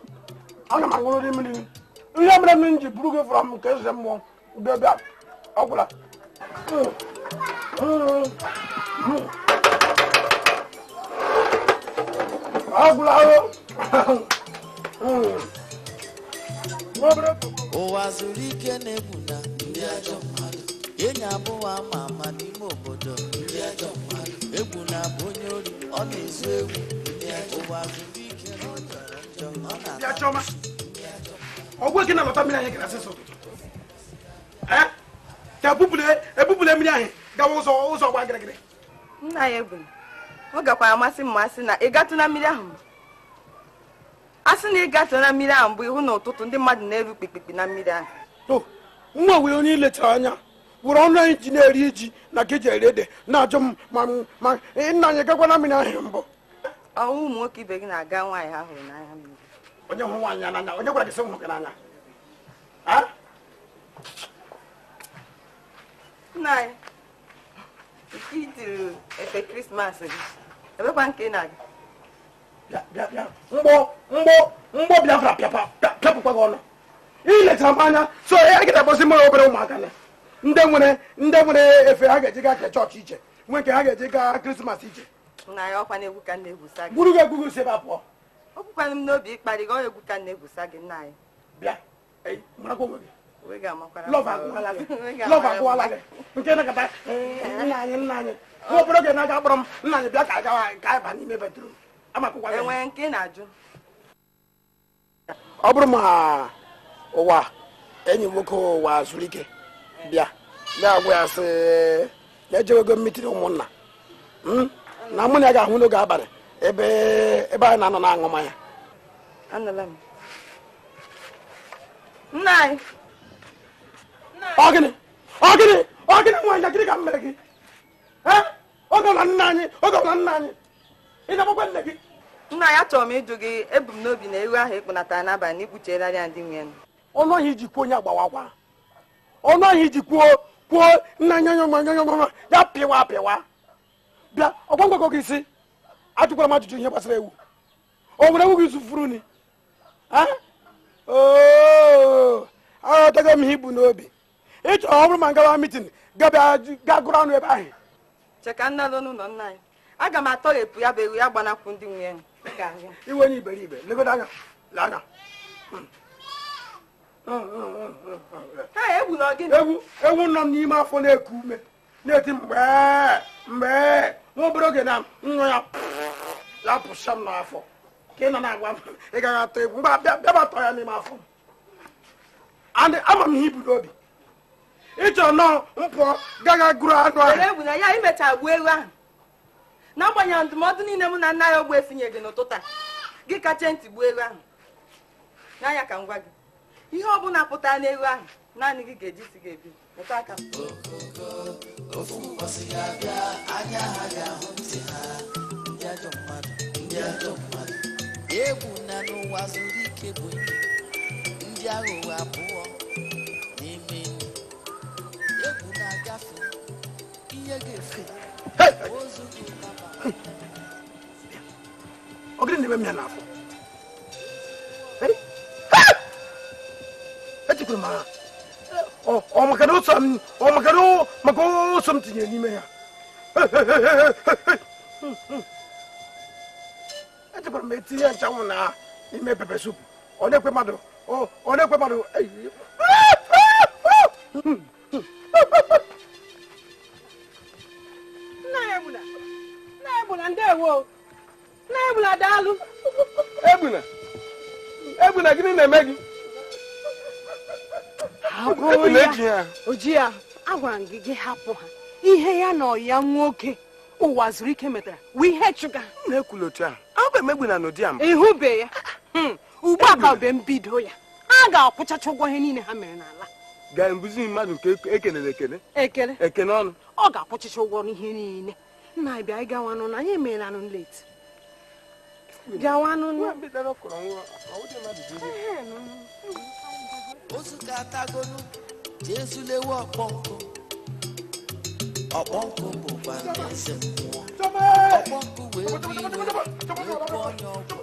aga m aṅụrụ dị mmiri ihe mere m ji buru gị fọrọ m ka eze mmụọ bịa bịa ọgwụla ụwa zuru ike na-egbu na ndị ajọ mmadụ enyi abụọ ama ama n'ime obodo ndị ajọ mmadụ egbu na bụ onye ori ọ na-ezu egwu ụwa zuru ike na bịa Chioma. Ọgwụ gị na-alọta mmiri anyị gara asịsọ ụtụtụ. Ka ebupụle mmiri anyị gawa ụzọ gba gịrịgịrị. Nna ya Egwu, ọ gakwara amasị m asị na ị gatụ na mmiri ahụ. Asị na ị gatụ na mmiri ahụ bụ ihu n'ụtụtụ ndị mmadụ na-eru kpikpikpi na mmiri ahụ. Nwa wee onye ilechara anya were ọnụ anyị ji na-eri ji na ka eji eri ede na-ajụ m ma nna anyị gakwa na mmiri ahụ mbụ. Ọwụ ụmụ nwoke ibe gị na-aga nwaanyị ha hụrụ n'anya mmiri. Onye hụrụ nwaanyị n'anya, onye gwara gị sị hụrụ gị n'anya? Nna anyị, nke itiri efe Krismas gị, ebekwa nke ị na-aga. Bịa mgbọ Biafra pịapụkwa gị ọnụ. Ị letara m anya so ya gị na-akpọsị mmadụ obere ụmụaka na ndị nwere efe ha ga-eji gaa chọọchị iche nwe nke ha ga-eji gaa Krismas iche. Nna ya ọkwa na-egwu ka na-egwusa gị. Gburu gị egwugo si ebe a pụọ. Ọ bụkwanụ m n'obi ịkparị gị, ọ egwu ka na-egwusa gị nna anyị. Bịa marakwa onwe gị. Lọv agwụwala gị nke na-akata nna anyị nwa obere oge na-aga akpọrọ m nna anyị bịa ka anyị ba n'ime bedrum amakụkwa enwere nke ị na-ajụ. Ọ bụrụ ma ụwa enyi nwoke ụwa zuru ike bịa agwa ya sị ya ejewego mmitiri ụmụnna na mụ na ya ga-ahụ n'oge abalị ebe anyị na-anọ na-aṅụ mmanya. Anụla m. Nna anyị. Ọ gịnị nwaanyị gịnị ka m mere gị? Oge na nna anyị ị na-agbakwa nne gị. Nna ya chọrọ m ịjụ gị, ebu m n'obi na ewu ahụ ịkpụnatara n'abalị na ikpuchiela ya ndị nwere. Ọnụ ahụ iji kwuo onye agbawakwa, ọnụ ahụ iji kwuo nna anya ya pịwa bịa ọgwangwago gị isi ajụkwara m ajụjụ ihe gbasara ewu. O nwere ewu gị zufuru ni aghọtago m ihe ibu n'obi. Ị chọrọ ọ bụrụ ma ngawa mitin ga gụrụ anụ ebe ahụ. Cheka nna lụ n'ụlọ nna anyị, aga m atọghepụ ya bụ ewu ya gbanakwu ndị nwunye iwe onye iberibe legodo anya lee anya. Ewu nọ n'ime afọ na-eku ume na-eti mgbe nwa obere oge na nwa ya pụsha m n'afọ ka ị nọ na-agwa m ị gaghị atọ egwu mgbe bịaba tọ ya n'ime afọ. Ama m ihe ibu n'obi. Ị chọrọ nọọ mpụọ gaga gụrụ anụ ahụ. Egwu na ya imecha gbuo ewu ahụ n'agbanyeghị ndụmọdụ niile mụ na nna ya ogbu efinye gị n'ụtụtụ a gị kacha ntị gbuo ewu ahụ. N'anya ka m gwa gị ihe ọ bụla pụtara n'ewu ahụ naanị gị ga-eji si gị ebi metụ aka m. Ofu ụbọchị ga-abịa anya ha ga-ahụ ntị ha ndị ajọ mmadụ egwu na n'ụwa zuru ike bụ ndị aghụghọ abụọ n'ime egwu na-agafe ihe ga-efe ozu gị ọ gịnị na-eme m ya n'afọ? Echekwara m ha maka ụsọ m tinyere n'ime ya. Echekwara m etinye nchanwụ na ime pepe sup ọ na-ekwe mmadụ Egbuna ndewo. Egbuna daalụ. Egbuna gịnị na-eme gị? Oji ya agwara m gị hapụ ha. Ihe ya na ọya nwoke ụwa zuru ike metara wee ihe chụga. Na-ekwula otu ahụ. Ọ bụ Egbuna n'ụdị a. Ịhụbe ya. Ugbu a ka be mbido ya. A ga-akwụchacha ụgwọ ihe niile ha mere n'ala. Ga-embuzi mmadụ nke ekenere ekene ọnụ. Ọ ga-akwụchacha ụgwọ ihe niile. Nna anyị bịa anyị gawanụ na anyị emeela anụ late. Gawanụ ozu ka atagolu Jesu lewe ọkpọnkụ bụkwa eze mmụọ ọkpọnkụ wee bụ iwe wee bụ onye ọgwụ.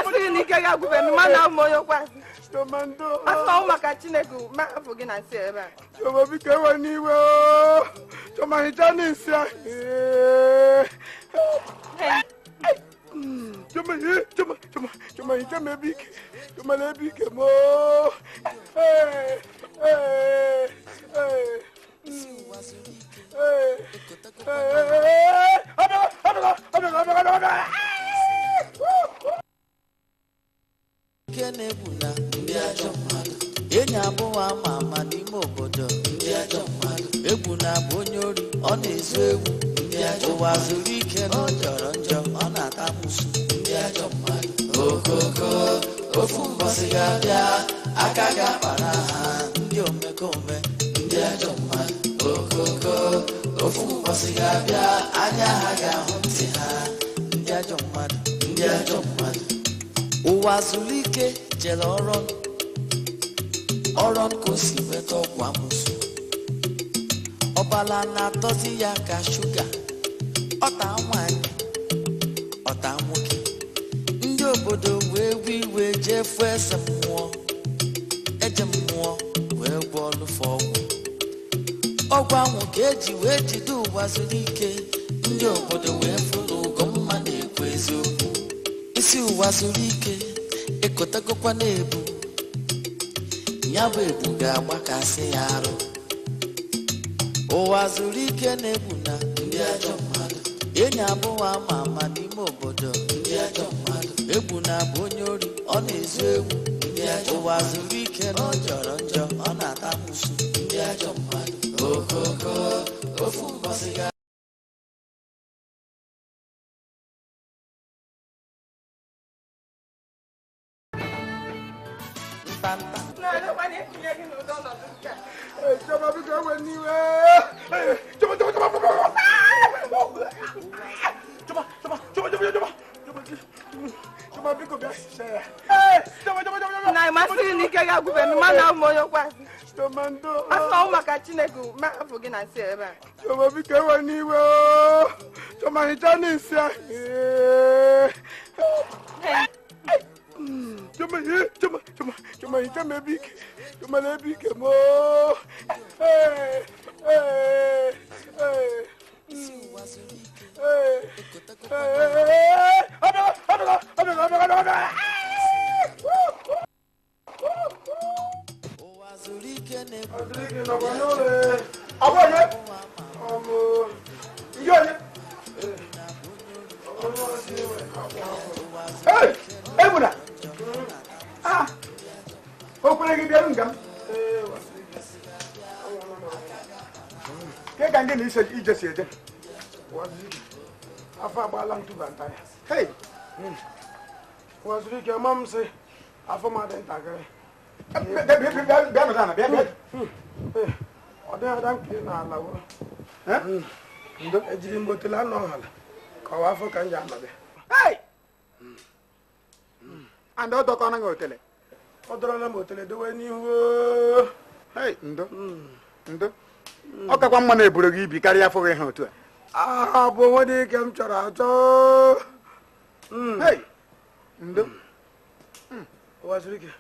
masịrị na ike ga-agwụbe m mana ụmụ onye kwasị Tomando. asọ maka Chineke ma afọ gị na nsị ebe a Choma biko ewe n'iwe. Choma hicha n'isi a. Choma hicha m ebe ike. Choma na ebe ike mo. Ike na-ebu na ndị ajọ mmadụ enyi abụọ ama ama n'ime obodo ndị ajọ mmadụ egwu na-abụ onye ori ọ na-ezu egwu ndị ajọ ụwa zuru ike na ọ jọrọ njọ ọ na-ata mụsụ ndị ajọ mmadụ okoko ofu mbọsị ga-abịa aka ga-akpara ha ndị omekome ndị ajọ mmadụ okoko ofu mbọsị ga-abịa anya ha ga-ahụ ntị ha ndị ajọ mmadụ ndị ajọ mmadụ ụwa zuru ike jere ọrụ ka o si nweta ọgwụ amụsụ ọbala na-atọzi ya ka shuga ọta nwanyị ọta nwoke ndị obodo wee gwe iwe jee fụ eze mmụọ eje mmụọ wee gwọ ọlụfọ ọgwụ ahụ ka eji wee jide ụwa zuru ike ndị obodo wee fụ na ụgọ mma na-ekwu eziokwu isi ụwa zuru ike ekotagokwa na-ebu ya bụ ebu ga-agbakasị ya arụ ụwa zuru ike na-ebu na ndị ajọ mmadụ enyi abụọ ama ama n'ime obodo ndị ajọ mmadụ egwu na-abụ onye ori ọ na-ezu egwu ndị ajọ ụwa zuru ike na ọ jọrọ njọ ọ na-ata mụsụ ndị ajọ mmadụ okoko ofu mbọsị ga Choma biko ewe n'iwe. Choma biko bịa sịsịa ya. na masịrị na ike ga-agwụbe m mana ụmụ onye kwasị Tomando. asọ maka Chineke ma afọ gị na nsị ebe a Choma biko ewe n'iwe. Choma hicha n'isi a. Choma hicha m ebe ike. Choma na ebe ike mo. ụwa zuru ike na-ebu Egbuna! O kwere gị bịaru nga m? Ke ka ndị na ije si eje? Afọ agbaala m tụba nta ya. Waziri ike ma m sị afọ m adị ntakịrị. Bịa nọdụ ana, bịa. Ọ dịghị ada m kiri n'ala wụrụ. Ejiri m otele anọ ọhala ka ọwa afọ ka m ji anọbịa. And ọ dọkọ na otele. Ọ dọrọla m otele dowe n'ihu. Ndo. Ọ kakwa mma na-eburu gị ibi karịa afọ gị ha otu a. Bụ onwe dị ike m chọrọ achọ. Ndo. Waziri ike.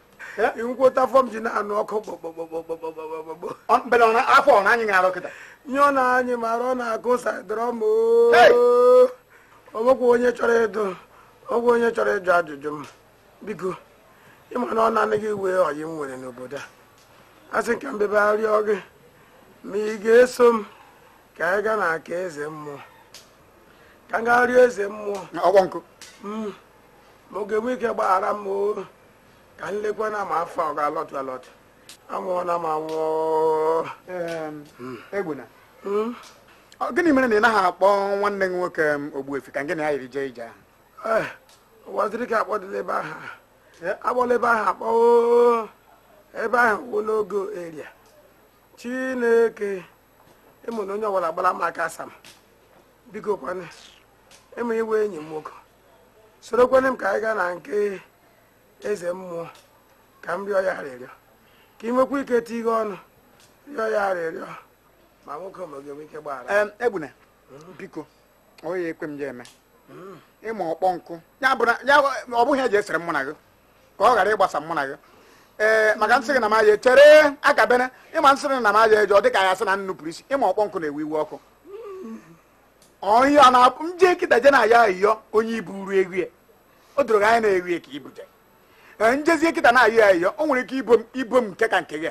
Nkwụta afọ m ji na-anụ ọkụ gbogbogbogbogbogbogbogbo. Afọ ọ na-anyị ga-arụ kịta. Nye ọ na-anyị mara ọ na-akụ saịdrọm. Onwekwa onye chọrọ ịdụ. Ọgwụ onye chọrọ ịjụ ajụjụ m. Biko, ịma na ọ na-anaghị iwe ọyị m nwere n'obodo a. Asị ka m bebe arịọ gị ma ị ga-eso m ka anyị gaa na aka eze mmụọ ka m gaa rịọ eze mmụọ ọgbọ nkụ ma ọ ga-enwe ike gbaghara m ka m lekwa na ma afọ ọ ga-alọtụ alọtụ amụọna m anwụọ. Egbuna, gịnị mere na ị naghị akpọ nwanne gị nwoke Ogbuefi ka gịnị ya yiri jee ije ahụ? Waziri ka akpọdịla ebe ahụ agbọla ebe ahụ akpọ ebe ahụ wụ n'ogo eria Chineke ịmụ na onye ọbụla gbara m aka asa m biko kwanị ịmụ iwe enyi m nwoke sorokwanị m ka anyị gaa na nke eze mmụọ ka m rịọ ya arịrịọ ka ị nwekwa ike tie ihe ọnụ rịọ ya arịrịọ ma nwoke ma ga-enwe ike gbaghara. Egbuna, biko onye ekwe m ya eme ịma ọkpọ nkụ ya ọ bụghị eji esere mụ na gị ka ọ ghara ịgbasa mụ na gị maka nsị gị na m aja chere aka bene ịma nsị gị na m aja eje ọ dị ka ya sị na nnupụrụ isi ịma ọkpọ nkụ na-ewe iwe ọkụ ọhịa na nje kịta je na ya ayịyọ onye iburu ego ya o doro gị anya na-ewe ya ka ibute njezie kịta na ayị ayịyọ o nwere ike ibo m nke ka nke gị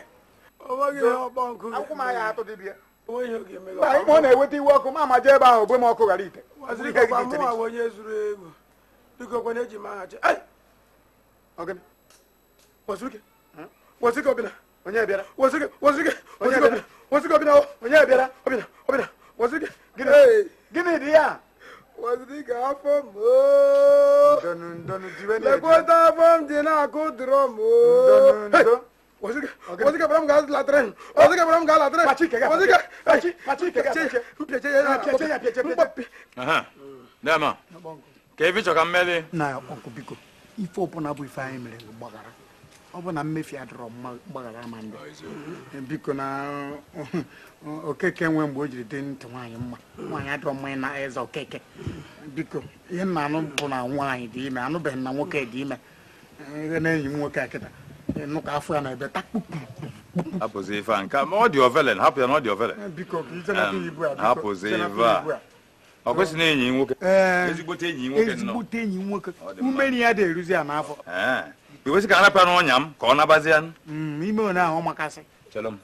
akwụkwọ m anya atụ dịbịa mba ịma ọ na-eweta iwe ọkụ ma amaje ebe ahụ ogbe m ọkụ ghara ite onye bịara gịnị dị ya lekweta afọ m dị na-akụ drum ka ebe ịchọ ka mmeli na ọkụ biko ife ọbụla bụ ife anyị mere gbaghara ọ bụ na mmefu adịrọ mgbaghara ama ndị biko na okeke nwe mgbe o jiri dị ntị nwaanyị mma nwaanyị adịrọ mma na eze okeke biko ihe nna anụ bụ na nwaanyị dị ime anụbeghị na nwoke dị ime ihe na enyi m nwoke akịta nụ ka afọ ya na ebe takpupu hapụzi ife a nke ma ọ dị ovele hapụ ya na ọ dị ovele biko ka ijenata ibu a hapụzi ife a ọ kwesịrị na enyi nwoke ezigbote enyi nwoke ezigbote enyi nwoke umeri ya dị eruzi ya n'afọ iwesị ka anapịa n'ọnya m ka ọ nabazi ya ime one ahụ makasị chelụ m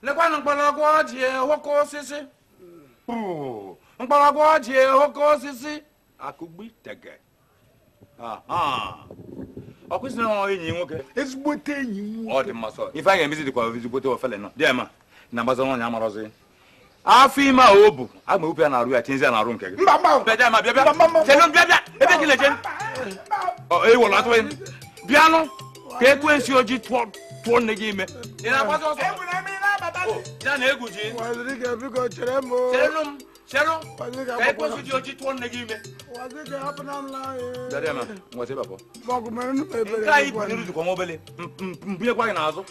lekwanụ mkpọrọgwụ ọjị oke osisi mkpọrọgwụ ọjị oke osisi akụgbitege ọ kwụsịrị na enyi nwoke ezigbote enyi nwoke ọ dị mmasị ife a ga-emezi dịkwa ezigbote ofele nọ dị ema na mgbaza ọnya amarọzi afọ ime a o bu aga m ewepụ ya na-arụ ya tinzi ya na-arụ nke gị bịa ebe gị na-eje ewere atụ bịanụ ka ekwensi ojii tụọ nne gị ime ị na-agbazi ọsọ ya na egwu ji chere ka ekwensi ji ojii tụọ nne gị ime nke anyị bụ n'iru jikwa m obele mbunyekwa gị n'azụ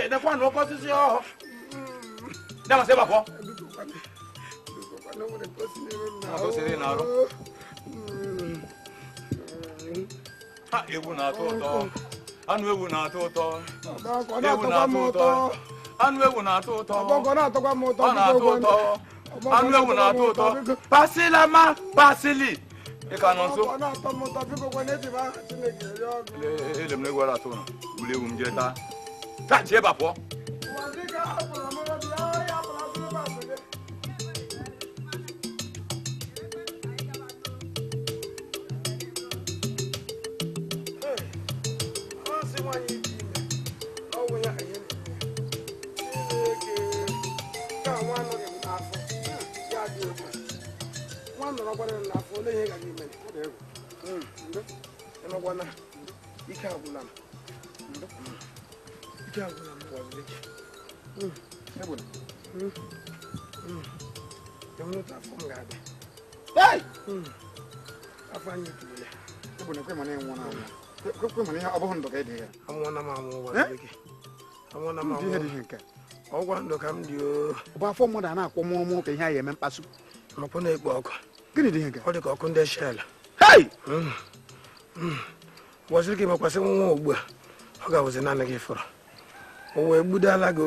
dekwanụ oke osisi ọhụ damasị ebe pụọ ha ewu na-atọ ụtọ anụ ewu na-atọ ụtọ anụ ewu na-atọ ụtọ ọ na-atọ ụtọ anụ ewu na-atọ ụtọ pasilama pasili ịka nọ nso ele m na-egwu ara atụ na ule ewu m jee taa ji ebe a pụọ ọgwa ndụ ka m dị bụ afọ mmadụ a na-akpọ mụrụ ka ihe a eme mkpasu makwa na-ekpo ọkụ gịnị dị nke ọ dị ka ọkụ ndị shell ụbọchị ka mekwasị nwa ugbu a ọ ga-awụzi naanị gị fọrọ o wee gbudala gị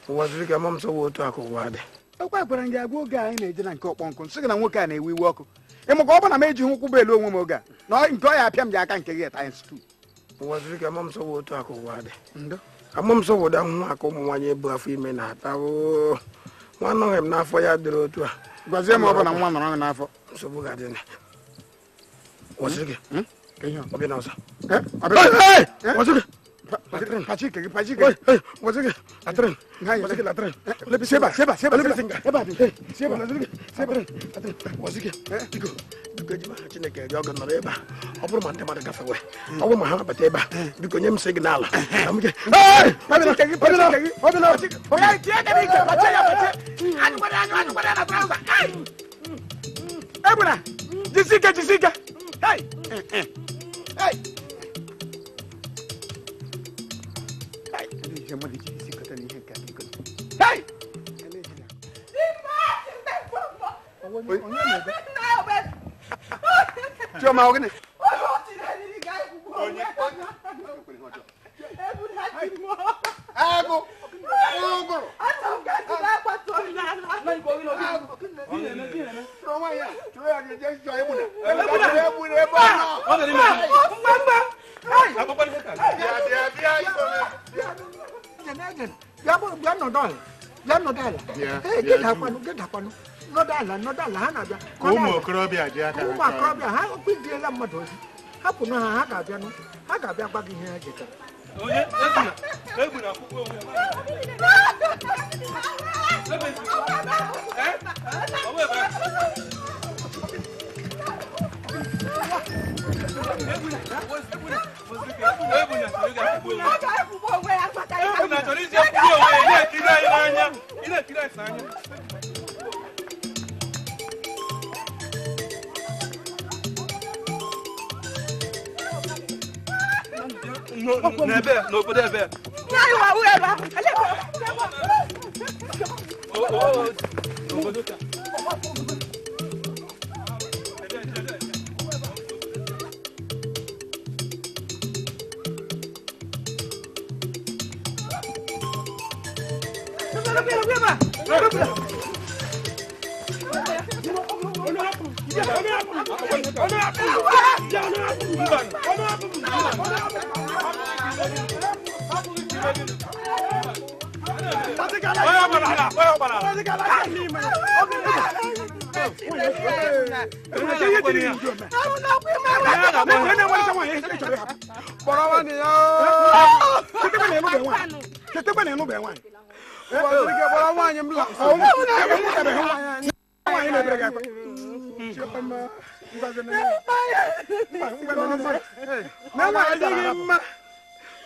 ụbọchị ka m sọ wee otu akụ ụwa dị ọkwa gwara gị agwa oge anyị na-eje na nke ọkpọ nkụ nsị gị na nwoke a na-ewe iwe ọkụ ịmụka ọ bụ na m ejighị ụkwụ bụ elu onwe m oge a na nke ọ ya apịa m ji aka nke gị times 2 ụbọchị ka m sọ wee otu akụ ụwa dị ama m sọwodo ahụhụ aka ụmụ nwaanyị ebu afọ ime na-ata nwa anọghị m n'afọ ya dịrị otu a gwazie m ọ bụ na nwa nọrọ gị n'afọ nsogbu ga-adị na ọbịa na ọzọ Pachike. Wazige, latren. Wazige, latren. Seba. Wazige. Biko ji ma Chineke rịọ gị nọrọ ebe a. Ọ bụrụ ma ndị mmadụ gafewe. Ọ bụrụ ma ha bata ebe a. Biko nye m signal. Ebuna, jisike. Hey. Chioma ogene. Nọdala ha na-abịa ụmụ okorobịa ha kpịdiela mmadụ ozi hapụ na ha ga-abịa gwa gị ihe ha jetara n'obodo ebe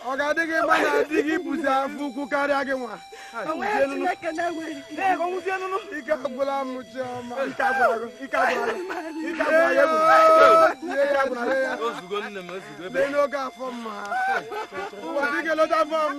ọ ga-adịghị mma na adịghị ibuzi afọ ukwu karịa gị nwa ike agwụla m Chioma n'oge afọ mma ụwa dịghị lọta afọ m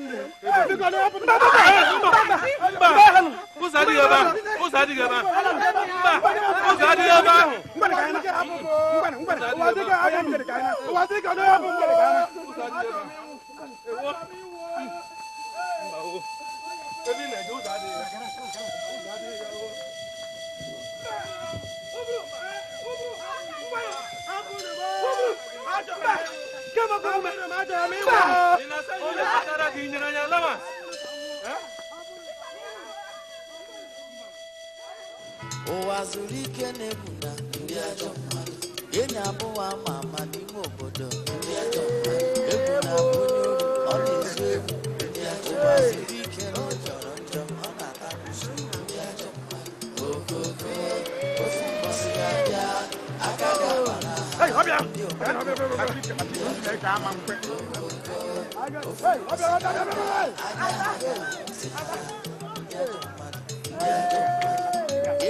ụwa zuru ike na-egwu na ndị ajọ mmadụ enyi abụọ ama ama n'ime obodo ndị ajọ mmadụ egwu na abụ onye ori ọ na-ezu egwu ndị ajọ ụwa zuru ike na ọ jọrọ njọ ọ na-atakwusi ndị ajọ mmadụ ogogo ofu mbọsị ga-abịa aka ga-abara ndị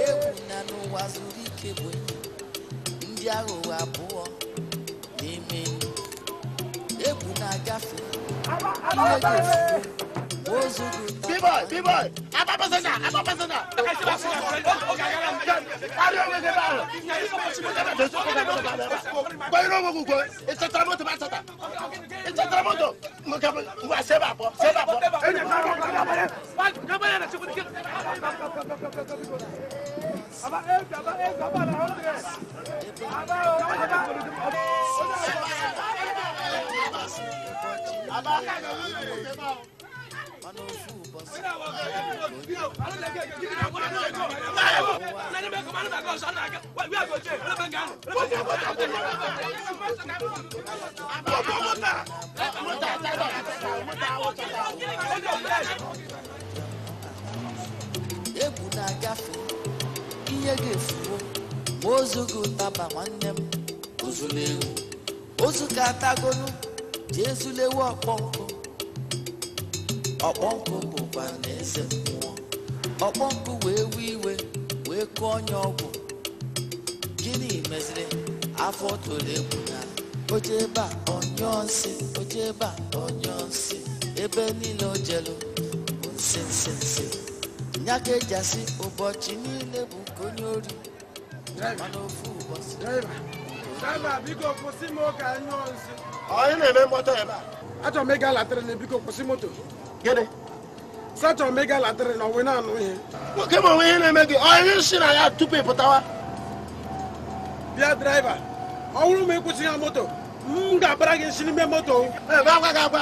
egwu na n'ụwa zuru ike bụ ndị aghụghọ abụọ n'ime egwu na-agafe ihe ga-efu ozu gị gafee ihe ga-efuo ma ozu gị ụtaba nwanne m ozulewu ozu ka atagolu jee zulewu ọkpọnkụ ọkpọnkụ bụkwa na eze mmụọ ọkpọnkụ wee wee iwe wee kụọ onye ọgwụ gịnị meziri afọ toro egwu na oje ebe a onyụọ nsị oje ebe a onyụọ nsị ebe niile o jelu bụ nsị nsị nsị nya ka eji asị ụbọchị niile bụ ka onye ori mana ofu ụbọchị biko kwụsị m oge anyụọ nsị Onye na-eme moto ebe a. achọrọ m ịga latrị na biko kwụsị moto Gịnị? achọrọ m ịga latrị na ọnwe na-anụ ihe Nwoke ma onwe ihe na-eme gị. Onye si na ya tupu ị pụtawa. bịa draiva ọ bụrụ ma ịkwụsị ya moto m ga-abara gị isi n'ime moto Ebe agwa gị agwa,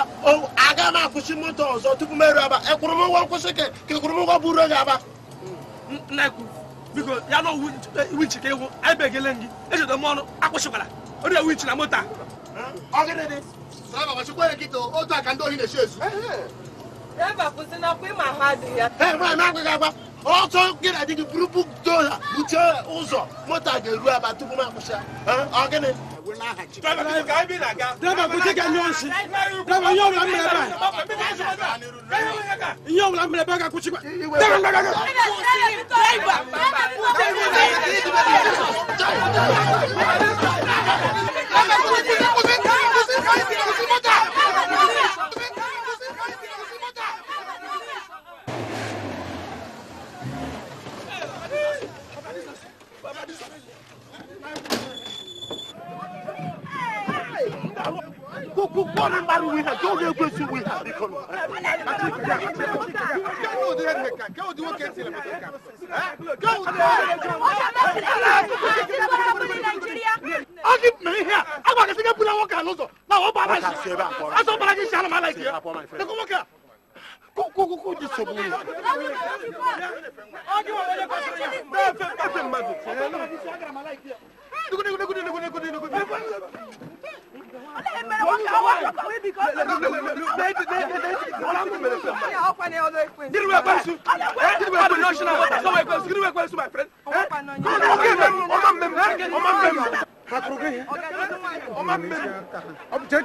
aga m akwụsị moto ọzọ tupu m eru Aba. Ekwuru m ụgwọ nkwụsị ka ekwuru m ụgwọ buru gị Aba. nnekwu biko ya na winchi ka ịhụ anyị begele gị echedo m ọnụ akwụsịkwara onye winchi na moto a Ọ gịnị dị? Draiva gbachikwa ya nkịta otu aka ndị ohi na-eshi ezu. Draiva kwụsị n'ọkwa ịma ahụ adịghị ya. Nwaanyị na-agwa gị agwa, ọtọ gị na di gị buru budo ya buchie ụzọ moto a ga-eru Aba tupu m akwụsị ya. Ọ gịnị? draiva kwụsị ka anyụọ nsị draiva ihe ọbụla mere ebe a ihe ọbụla mere ebe a ga-akwụsịkwa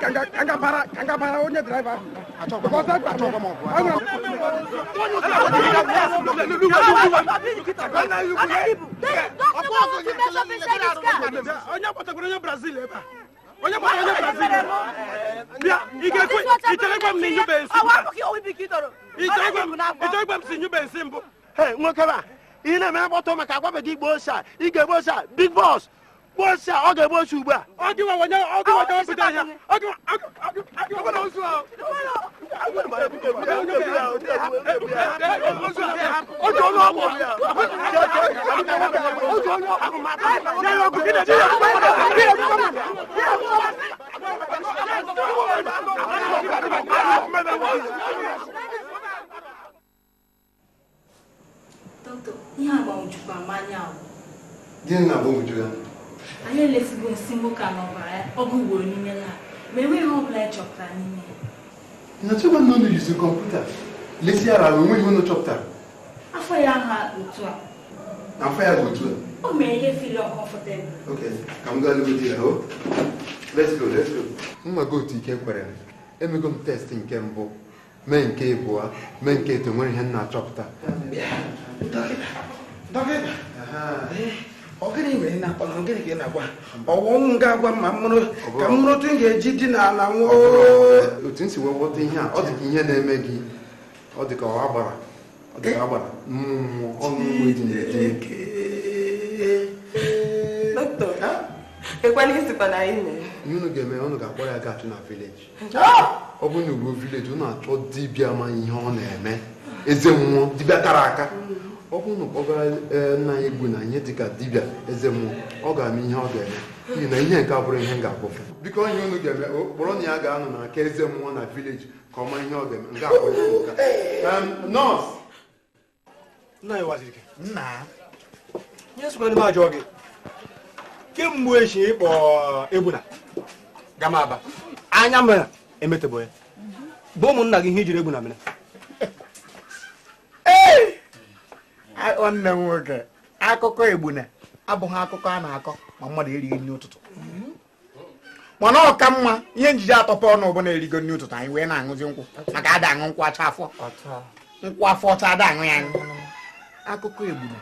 Angabara onye driver. Onye kpọtakwara onye Brazil ebe a. Onye kpọtara onye Brazil. Bịa, ị ga-ekwe itelegwa m na inyube nsị. Itelegwa m si inyube nsị mbụ. Nwoke a, ị na-eme mkpọtụ maka agwabeghị Igbo ose a, ị ga-egbu ose a, big boss. Boss a, ọ ga-egbu ose ugbu a. Ọ dịwa onye obodo ahịa. Ọ dịwa na ozu ahụ. Doctor, ihe agbanwejukwa mmanya ahụ. Gịnị na-agbanweju ya? Anyị elesigo nsị nwoke a n'ọbara ya ọgụ ugboro n'ime ya ma enweghị ihe ọbụla anyị chọpụtara n'ime ya. Nachọba na unu yuzi kọmputa lesi ara enweghị unu chọpụtara. Afọ ya ha otu a. Afọ ya bụ otu a. O mere ihe feel uncomfortable. Okay, ka m gaa lụgodi ya o. Let's go. Mmago otu ike kwere. Emego m test nke mbụ, mee nke abụọ, mee nke eto nwere ihe m na-achọpụta. Dọkịta. Ọ gịnị mere na akpọrọ gịnị ka ị na-agwa? Ọwụ m ga-agwa ma m mụrụ ka m mụrụ otu m ga-eji dị n'ala nwụọ. Otu m si wee ghọta ihe a, ọ dị ka ihe na-eme gị, ọ dị ka ọ gbara mmụọ ọnụ uwe dị n'etiti. Dọkịta, ekwe na isikwa na anyị mere. Ihe unu ga-eme, unu ga-akpọrọ ya gaa na vileji. Ọ bụrụ na ruo vileji, unu achọ dibịa ma ihe ọ na-eme, eze mmụọ dibịa kara aka. Ọ bụrụ na kpọgara nna ya egwu na ihe dịka dibịa eze mmụọ, ọ ga-eme ihe ọ ga-eme n'ihi na ihe nke abụrụ ihe m ga-akpọfe. Biko ihe unu ga-eme, kpọrọ na ya ga-anọ n'aka eze mmụọ na vileji ka ọ ma ihe ọ ga-eme. Nga akpọ nọọsụ. Nna ya waziri gị. Nna ihe sokwa n'ime ajọ gị kemgbe echi ịkpọ Egbuna gama Aba anya mere emetebo ya bụ ụmụnna gị ihe ijiri Egbuna mere. nwanne m nwoke akụkọ egbuna abụghị akụkọ a na-akọ ma mmadụ erighị nri ụtụtụ mana ọ ka mma ihe njiji atọpụ ọnụ ọbụla erigo nri ụtụtụ anyị wee na-aṅụzi nkwụ maka ada aṅụ nkwụ acha afọ nkwụ afọ ọcha ada aṅụ ya aṅụ akụkọ egbuna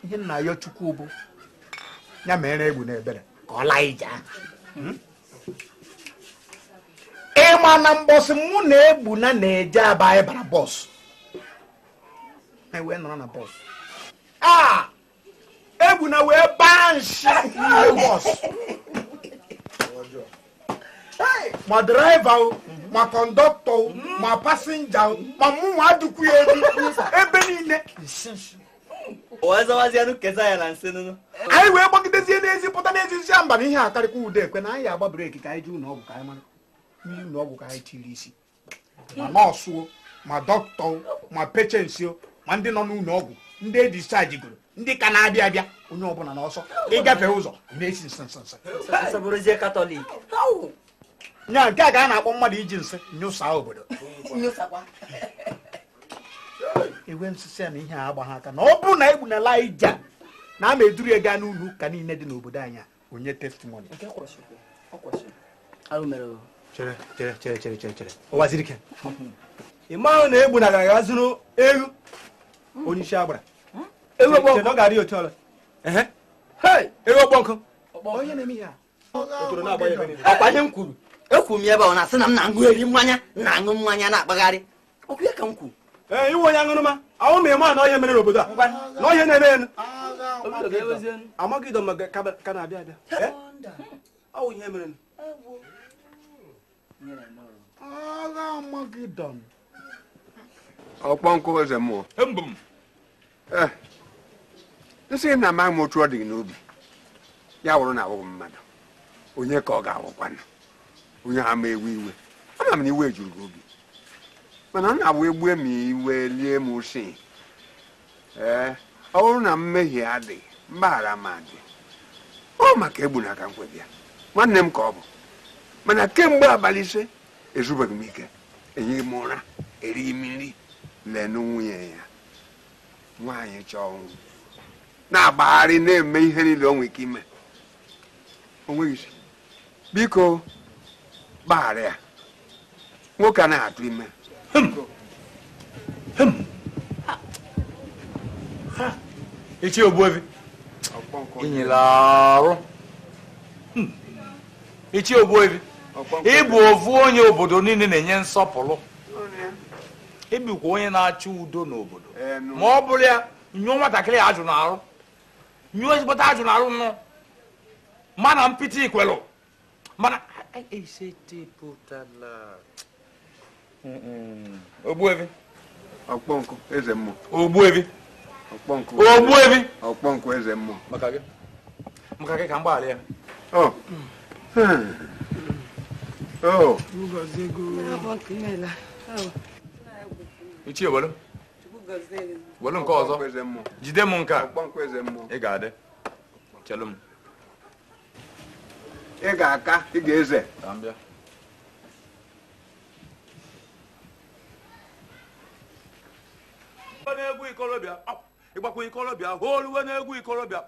ihe nna ya chukwu bụ ya mere egbuna ebere ka ọ laa ije ahụ ịma na mbọsị mụ na egbuna na-eje aba anyị bara bọsụ wee nọrọ na bọsụ egbuna wee baa nshi n'ime bọsụ ma draiva ma kọndọktọ ma pasinja ma mụnwa adịkwu ya ebe niile anyị wee gbagidezie n'ezi pụta n'ezi isi mba na ihe akarịkwa ude ekwe na anyị agba breki ka anyị ji ụlọ ọgwụ ka anyị mara mmiri ụlọ ọgwụ ka anyị tiri isi ma nọọsụ ma dọkịta ma pechensi ma ndị nọ n'ụlọ ọgwụ ndị edischajigoro ndị ka na-abịa abịa onye ọbụla n'ọsọ ịgafe ụzọ na-esi nsị nya nke a ga a na-akpọ mmadụ iji nsị nyụsa obodo ewe nsịsị ya na ihe a agba ha aka na ọ bụ na egbunala ija na ama eduru ya gaa n'ụlọ ụka niile dị n'obodo anyị onye testimoni chere ụwazirike ị mahụ na egbuna ga-aga zụrụ ewu onye isi agbara ewu ọ gara otu ọla ewu ọkpọ nkụ onye na-eme ihe ọkwa ihe m kwuru ekwu m ebe ọ na-asị na m na-aṅụ eri mmanya na-aṅụ mmanya na-akpagharị ọkụ ya ka m kwuru iwe onye aṅụrụma ahụ ma ịma na ọhịa mere n'obodo a na ọhịa na-eme elu amaghị ido maka ka na-abịa abịa ọwụ ihe mere agha Amagidon ọkpọ nkụ eze mmụọ nsị na amaghị m otu ọ dị gị n'obi ya wụrụ na awụghị mmadụ onye ka ọ ga-awụkwanụ onye ha ma ewe iwe ama m na iwe juru gị obi mana m na-abụ egbue m iwe lie m osi ọ bụrụ na mmehie adịghị mgbaghara m adị ọ maka egbuna aka nkwe bịa nwanne m ka ọ bụ mana kemgbe abalị ise ezubeghị m ike enyeghị m ụra erighị m nri lenụ nwunye ya nwaanyị chọọ ọnwụ na-agbagharị na-eme ihe niile o nwere ike ime o nweghị isi biko gbaghara ya nwoke a na-atụ ime Ichi Ogbuefi inyere arụ Ichi Ogbuefi ịbụ ofu onye obodo niile na-enye nsọpụrụ ịbụkwa onye na-achị udo n'obodo ma ọ bụrụ ya nyụọ nwatakịrị ajụ n'arụ nyụọ ezigbote ajụ n'arụ nọ mana mpịtị ikwelụ mana esetepụtala Ogbuefi ọkpọnkụ eze mmụọ Ogbuefi Ogbuefi ọkpọnkụ eze mmụọ maka gị ka m gbaghara ya Ichie welu nke ọzọ jide m nke a ị ga-adị chelụ m ị ga-aka ị ga-eze ka m bịa n'egwu ikolobịa ịgbakwa ikolobịa oluwe n'egwu ikolobịa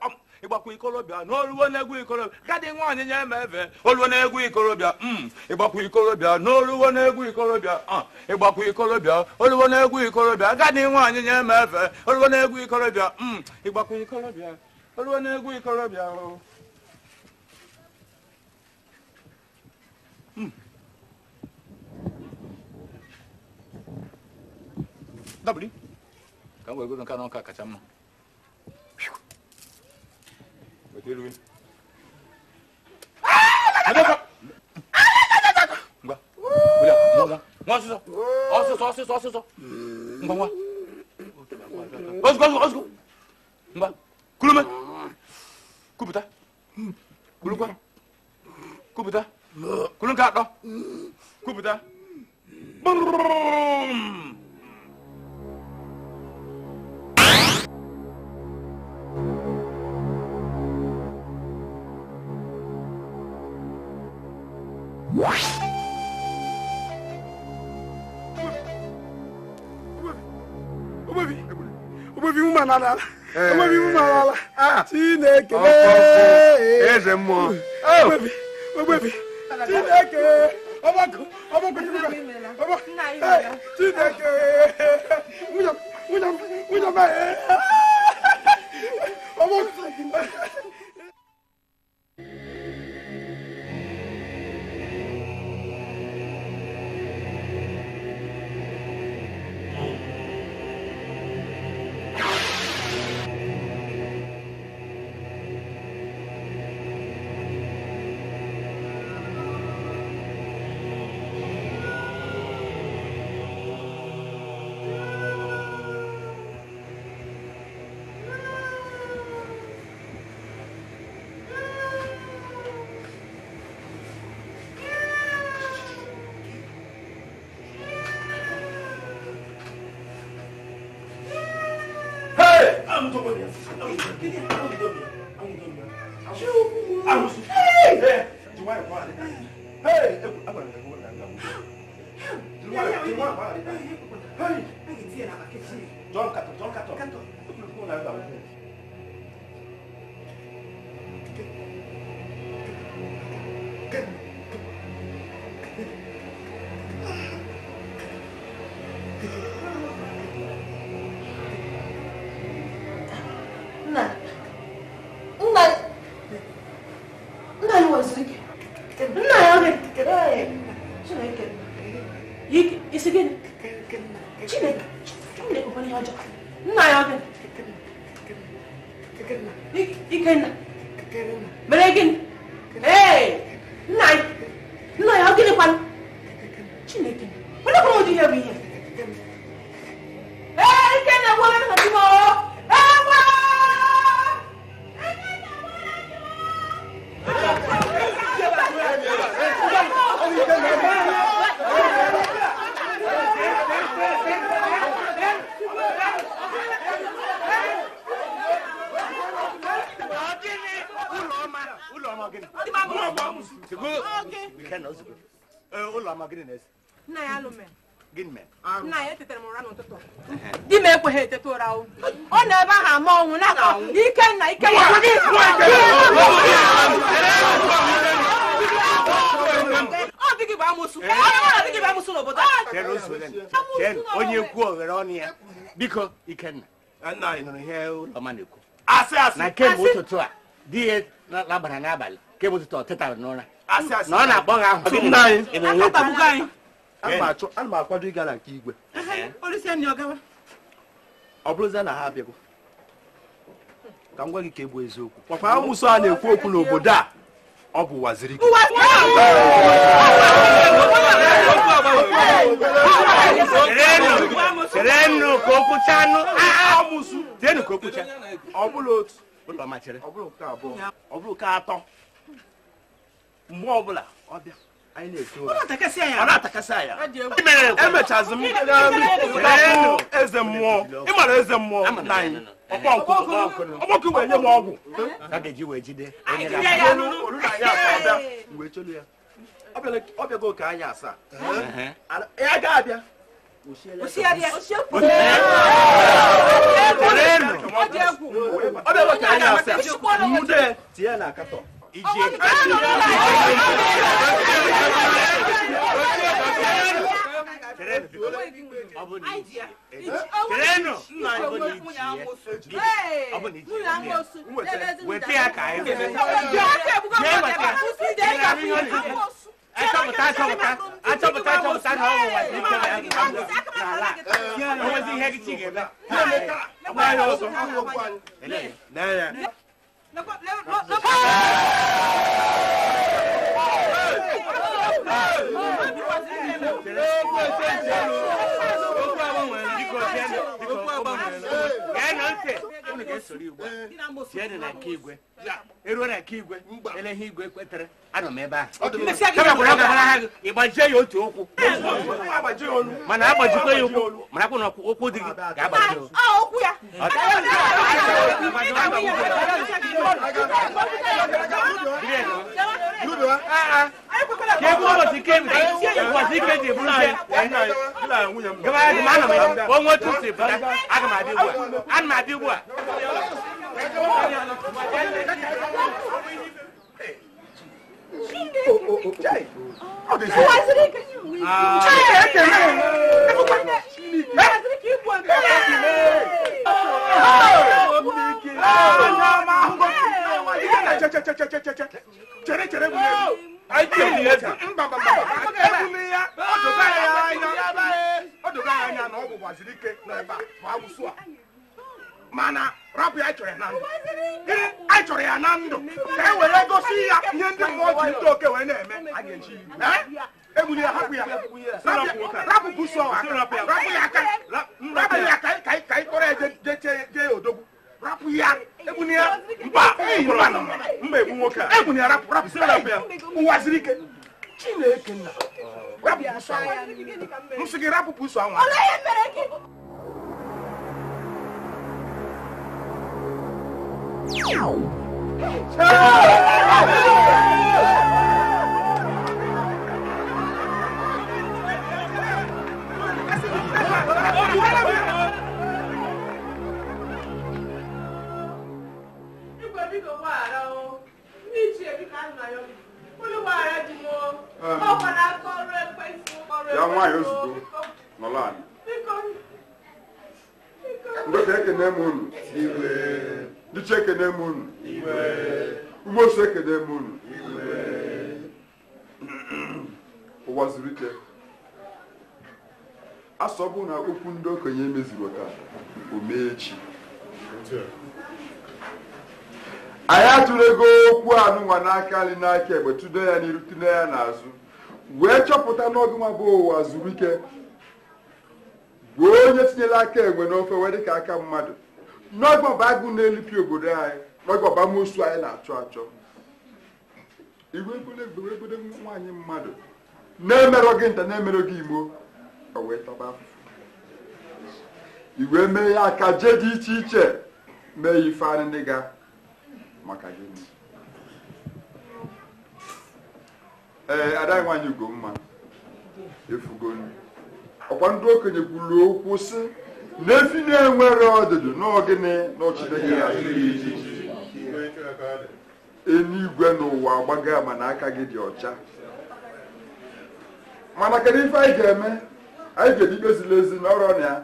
ịgbakwa ikolobịa n'oluwe n'egwu ikolobịa gadị nwaanyị nye eme eve oluwe n'egwu ikolobịa ịgbakwa ikolobịa n'oluwe n'egwu ikolobịa ịgbakwa ikolobịa oluwe n'egwu ikolobịa gadị nwaanyị nye eme eve oluwe n'egwu ikolobịa ịgbakwa ikolobịa oluwe n'egwu ikolobịa dabụli ka m wee godo nke a n'ọka kacha mma ọsịsọ ngwa ngwa ozugbo ngwa kulume kupụta kulukwa kupụta kulu nke atọ kupụta enweghị iwu ma n'ala enweghị iwu ma n'ala Chineke eze mmụọ ogbebi Chineke ọgbakọ Chineke nwunye m Di me ekweghị eteta ụra ọ na-ebe ahụ ama ọnwụ na-akọ Ikenna ọ dịghị bụ amụsụ n'obodo onye kwu oghere ọnụ ya biko Ikenna nna anyị nụrụ ihe ụlọma na-ekwu na kemgbe ụtụtụ a di ya labara n'abalị kemgbe ụtụtụ ọ tetara n'ụra na ọ na-akpọ ha ahụ ana m akwado ịga na nke igwe ọ bụrụzie na ha abịago ka m gwa gị ka e bụ eziokwu papa amụsụ a na-ekwu okwu n'obodo a ọ bụ waziri serenụ ka okwucha anụ tienụ ka okwucha ọ bụla otu ụlọma chere ọ bụrụ nke abụọ ọ bụrụ nke atọ mgbe ọbụla ọ bịa anyị na-eke ụra ọ na-atakasị anya emechazi m eze mmụọ ịmara eze mmụọ na anyị ọgbọkụ wee nye m ọgwụ ka ga-eji wee jide wee chelu ya ọ bịago ka anyị asaa ya ga-abịa ọ bịago ka anyị asaa nwude tinye na akatọ ịgbajie ya otu okwu mana agbajikwa ya okwu mana akwụ na okwu dị gị ga-agbaji okwu ya mana rapụ ya chọrọ na ndụ anyị chọrọ ya na ndụ ka e were gosi ya ihe ndị mmụọ ji ndị oke wee na-eme a ga-eji egbuli ya hapụ ya rapụ buso rapụ ya aka ka ị kpọrọ ya jee odogwu rapụ ya egbuli ya mba egbu nwoke a egbuli ya rapụ ya ụwa siri ike Chineke nna rapụ buso ahụ m sị gị rapụ buso ahụ ya nwaanyị ozugbo nọla anyị ndị ka ekene m unu ndị chi ekene m unu ugbo osu ekene m unu ụwa zuru ike asọbụ na okwu ndị okenye emezuru taa o mee echi anyị atụrụ ego okwu anụnwa n'aka nri n'aka egbe tụdo ya n'iru tụdo ya n'azụ wee chọpụta n'oge nwa bụ ụwa zuru ike bụ onye tinyere aka egbe n'ofe wee dịka aka mmadụ n'oge ọba agụ na-elipi obodo anyị n'oge ọba mosu anyị na-achọ achọ iwe ebodo nwaanyị mmadụ na-emerọ gị nta na-emerọ gị imo o wee tọba afụfụ iwe mee ya aka jee dị iche iche mee ya ife anyị ndị ga maka gịnị ada nwaanyị Ugomma efugonu ọkwa ndị okenye kwuru okwu sị na efi na-enwere ọdụdụ n'ogene n'ọchịdị ya eluigwe n'ụwa agbaga ma na aka gị dị ọcha mana kedu ife anyị ga-eme anyị ga-edikpe ziri ezi n'ọrụ na ya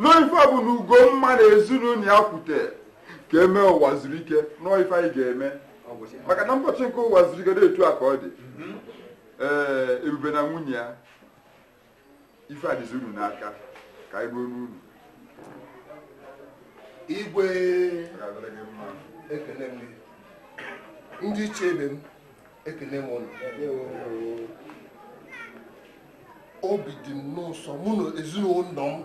n'ife ọ bụ na Ugomma na ezinụlọ ya kwute ka eme ụwa zuru ike nọọ ife anyị ga-eme maka na ụbọchị nke ụwa zuru ike dị etu a ka ọ dị Ebube na nwunye ya ife adịzi unu n'aka ka anyị ruo n'unu igwe ekele m ndị iche ebe m ekele m ọnụ obi dị m n'ụsọ mụ na ezinụlọ m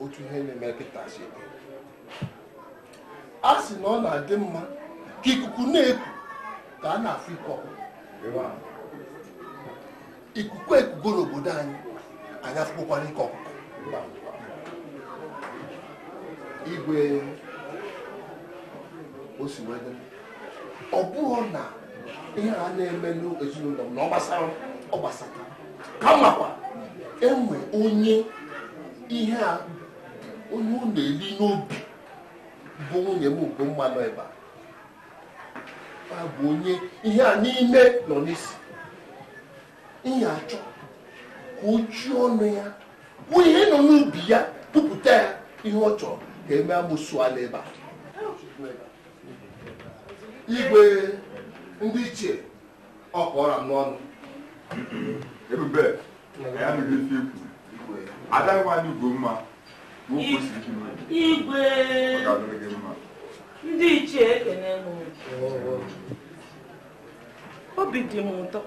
otu ihe na-eme kịta si a sị na ọ na-adị mma ka ikuku na-eku ka a na-afụ ike ọkụ ikuku ekugo n'obodo anyị anyị afụkwana ike ọkụkọ igwe o si wee dị ọ bụrụ na ihe a na-eme n'ezinụlọ m na ọ gbasara kamakwa enwe onye ihe a onye ọ na-eli n'obi bụ nwunye m Ugomma nọ ebe a bụ onye ihe a niile nọ n'isi ihe achọ ka o ji ọnụ ya bụ ihe nọ n'ubi ya pụpụta ya ihe ọ chọrọ ka eme amụsụ ala ebe a igwe ndị ichie ọ kọrọ m n'ọnụ Ebube ya nụrụ ife ikwu ada nwaanyị Ugomma igwe ndị ichie ekene m obi dị m ụtọ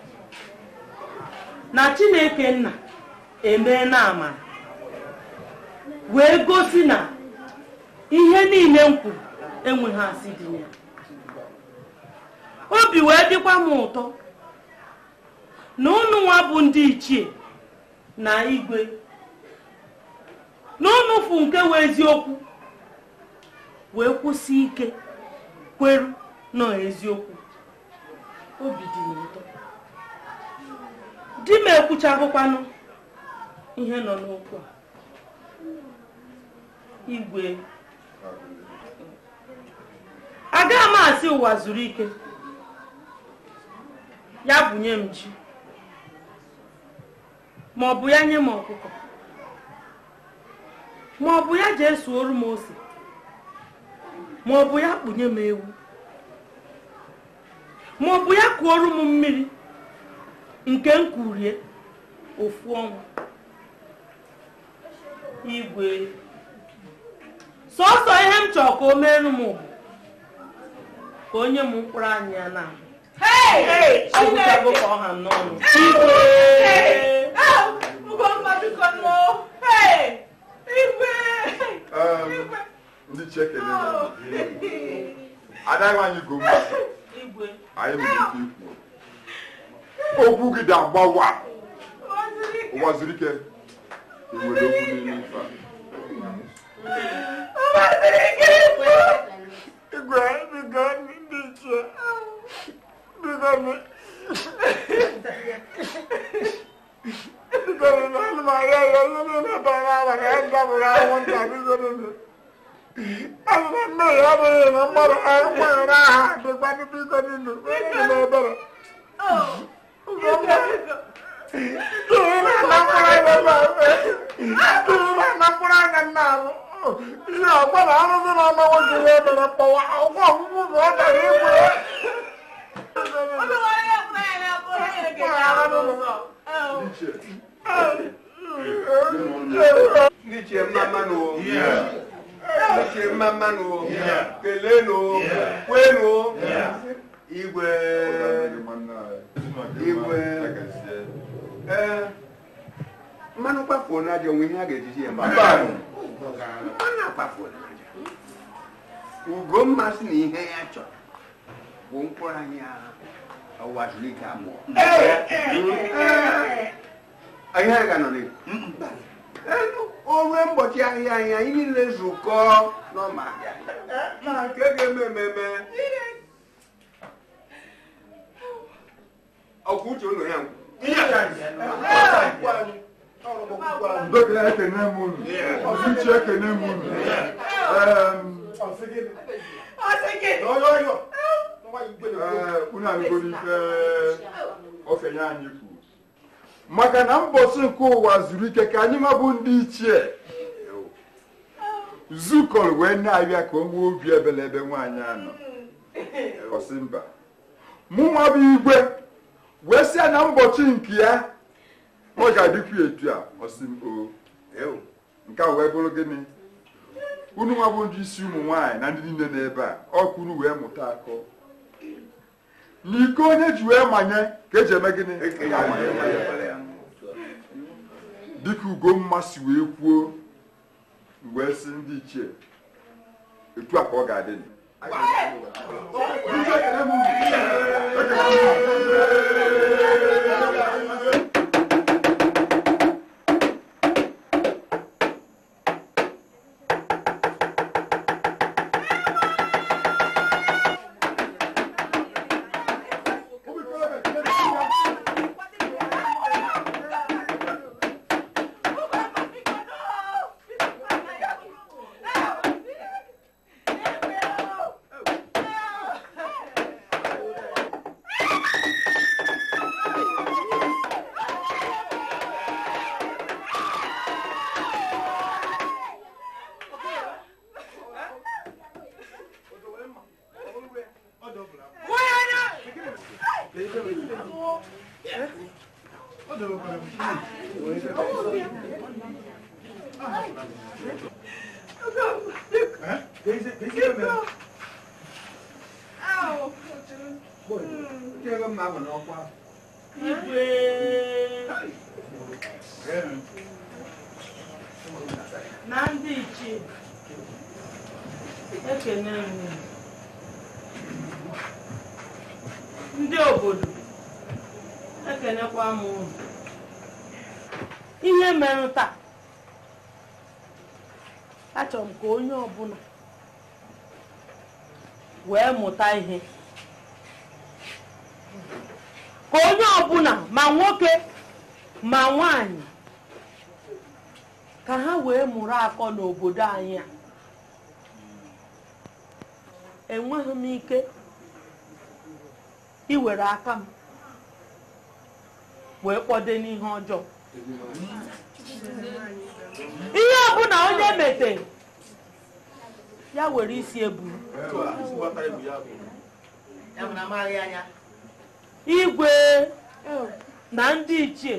na Chineke nna emee na amara wee gosi na ihe niile m kwuru enweghị asị dị ya obi wee dịkwa m ụtọ na unu nwa bụ ndị ichie na igwe n'ụnụ fụ nke wee eziokwu wee kwụsị ike kweru nọ eziokwu obi dị m ụtọ di m ekwuchahụkwanụ ihe nọ n'okwu a igwe agaghị m asị ụwa zuru ike ya bunye m ji ma ọ bụ ya nye m ọkụkọ ma ọ bụ ya jee suoru m ose ma ọ bụ ya kpunye m ewu ma ọ bụ ya kuoru m mmiri nke m kurie ofu ọnwa igwe sọsọ ihe m chọrọ ka o merụ m bụ ka onye m mkpụrụ anya na agụchago ka ọha m n'ọnụ ndị chekele adaghị anyị gomba anyị nwere ike ikwu okwu gị dị agbawa ụwa zuru ike enwere okwu n'ime ife igwe bigo ndị ichie bigo mmanụ kpafuo n'aja onwe ihe a ga-ejiji ya ugo mmasị na ihe ya chọrọ bụ mkpụrụ anya ụwa zuru ike abụọ ihe a ga-anọ o nwee mbọchị ahịa anyị anyị niile zukọ n'ọma na nke ga-eme ememe ọgwụ uche ụlọ ya unu alụgoro ife okenye anyị kwuru maka na mbọsị nke ụwa zuru ike ka anyị mabụ ndị ichie zukọrọ wee na-abịa ka o nwee obi ebele ebe nwaanyị anọ ọsị mba mụ nwa bụ igwe wee sịa na mbọchị nke ya ọ ga-adịkwa etu a ọsị m nke a wee bụrụ gịnị unu nwa bụ ndị isi ụmụ nwaanyị na ndị niile n'ebe a ọkụrụ wee mụta akọ n'iko onye ji wee manye ka eji eme gịnị dịka Ugomma si wee kwuo wee sị ndị ichie etu a ka ọ ga-adị na ndị ichie ekene ndị obodo ekenekwa m unu ihe mere taa achọrọ m ka onye ọbụla wee mụta ihe ka onye ọbụla ma nwoke ma nwanyị ka ha wee mụrụ akọ n'obodo anyị a. Enweghị m ike iwere aka m wee kpọde n'ihe ọjọọ. Ihe ọbụla onye mete ya were isi ebu. Igwe na ndị ichie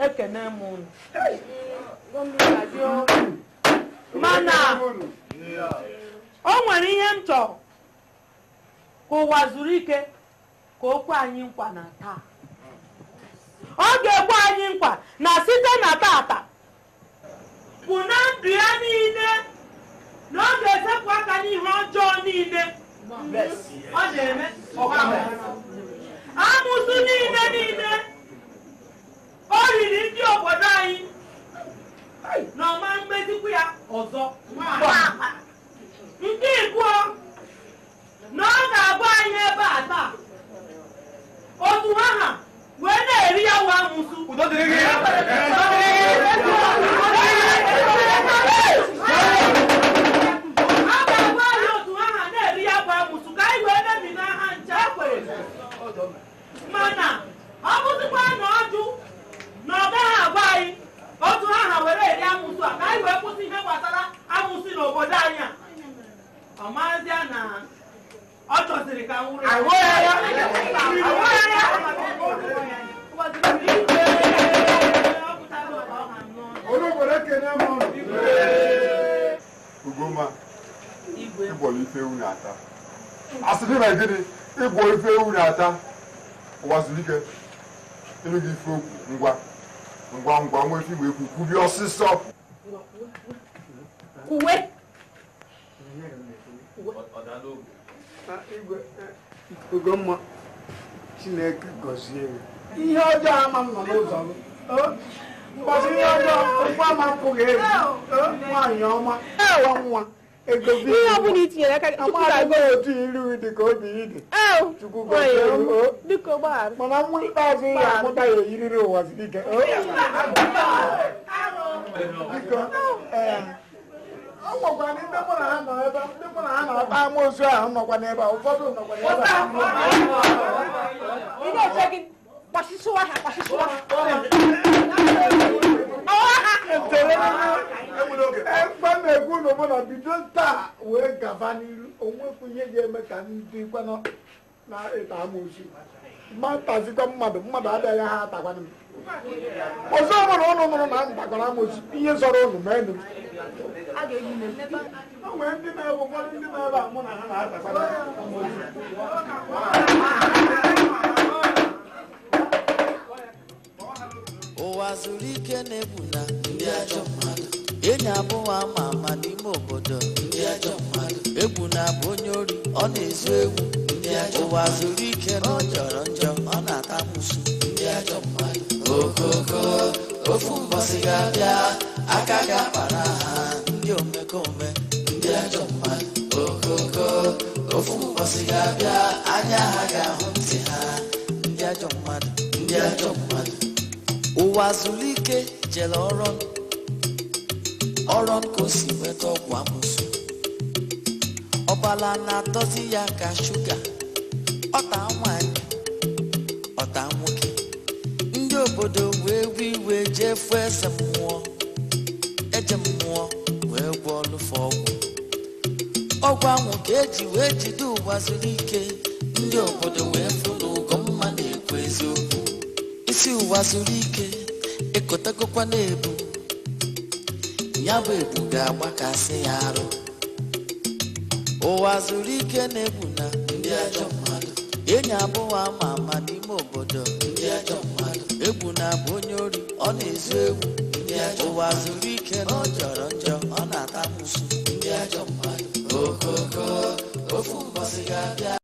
ekene m unu. Mana o nwere ihe m chọrọ ka ụwa zuru ike ka okwu anyị nkwa na taa. Ọ ga-ekwe anyị nkwa na site na tata bụ na ndụ ya niile na ọ ga-esepụ aka n'ihe ọjọọ niile ọ na-eme. Amụsụ niile o riri ndị obodo anyị na ọma mmezikwu ya ọzọ. Nke ịbụọ na ọ ga-agba anyị ebe a taa otu ha wee na-eri ya wa amụsụ. Mana ọ bụzikwa na ọjụ na ọ gaghị agwa anyị otu ha were eri amụsụ a ka anyị wee kwụsị ihe gbasara amụsụ n'obodo anyị a. Ọ maazịa na ọ chọsiri ka nwụrụ Ugomma ịgbọrọ ife ewu na-ata. Asịrị na gịnị ịgbọ ife ewu na-ata ụwa zuru ike ịnụ gị ife okwu ngwa nwa efi wee kwubi ọsịsọ. Ugomma Chineke gọzie ihe ọjọọ ama m nọ n'ụzọ m. Mgbasị ihe ọjọọ ụkwụ ama mpụghị ewu nwaanyị ọma nwa ego bi ihe ọbụla itinyere aka amaghị otu iru dị ka obi ide. Chukwu gọzie mana nwa ikpeazụ ya amụta ya eyiriri ụwa siri ike. Biko ọ gwakwa ndị mụ na ha nọ ebe ndị mụ na ha na-akpa amoosu ahụ nọkwa n'ebe a ụfọdụ nọkwa n'ebe mgbe na-ekwu na mụ na bido taa wee gaba n'iru onwekwu ihe ga-eme ka ndị kwanọ na ịta amoosu matazikwa mmadụ adịghị ha atakwana m ọzọ ọbụla ụnụ nụrụ na ntakwara amoosu ihe zọrọ ụnụ ma enu nwere ndị na-ebe ụfọdụ ndị na-ebe a mụ na ha na-atakwana amoosu. ụwa zuru ike na-egbu na ndị ajọ mmadụ. Enyi abụọ ama ama n'ime obodo ndị ajọ mmadụ. Egwu na-abụ onye ori ọ na-ezu ewu ndị ajọ. Ụwa zuru ike na ọ jọrọ njọ ọ na-ata amụsụ ndị ajọ mmadụ. Okoko ofu mbọsị ga-abịa aka ga-akpara ha ndị omekome ndị ajọ mmadụ. Okoko ofu mbọsị ga-abịa anya ha ga-ahụ ntị ha ndị ajọ mmadụ ndị ajọ mmadụ. Ụwa zuru ike jere ọrụ ka o si nweta ọgwụ amụsụ. Ọbala na-atọzi ya ka shuga. Ọta nwanyị ọta nwoke. Ndị obodo wee iwe jefu eze mmụọ wee gwọọ ọlụfọ ọgwụ ahụ ka eji wee jide ụwa zuru ike. Ndị obodo wee fụ na Ugomma na-ekwu eziokwu. Isi ụwa zuru ike ekotagokwa na-ebu ya bụ ebu ga-agbakasị ya arụ. Ụwa zuru ike na-egbu na ndị ajọ mmadụ. Enyi abụọ ama ama n'ime obodo ndị ajọ mmadụ. Egwu na-abụ onye ori ọ na-ezu ewu ndị ajọ. Ụwa zuru ike na ọ jọrọ njọ ọ na-ata amụsụ ndị ajọ mmadụ. Okoko ofu mbọsị ga-abịa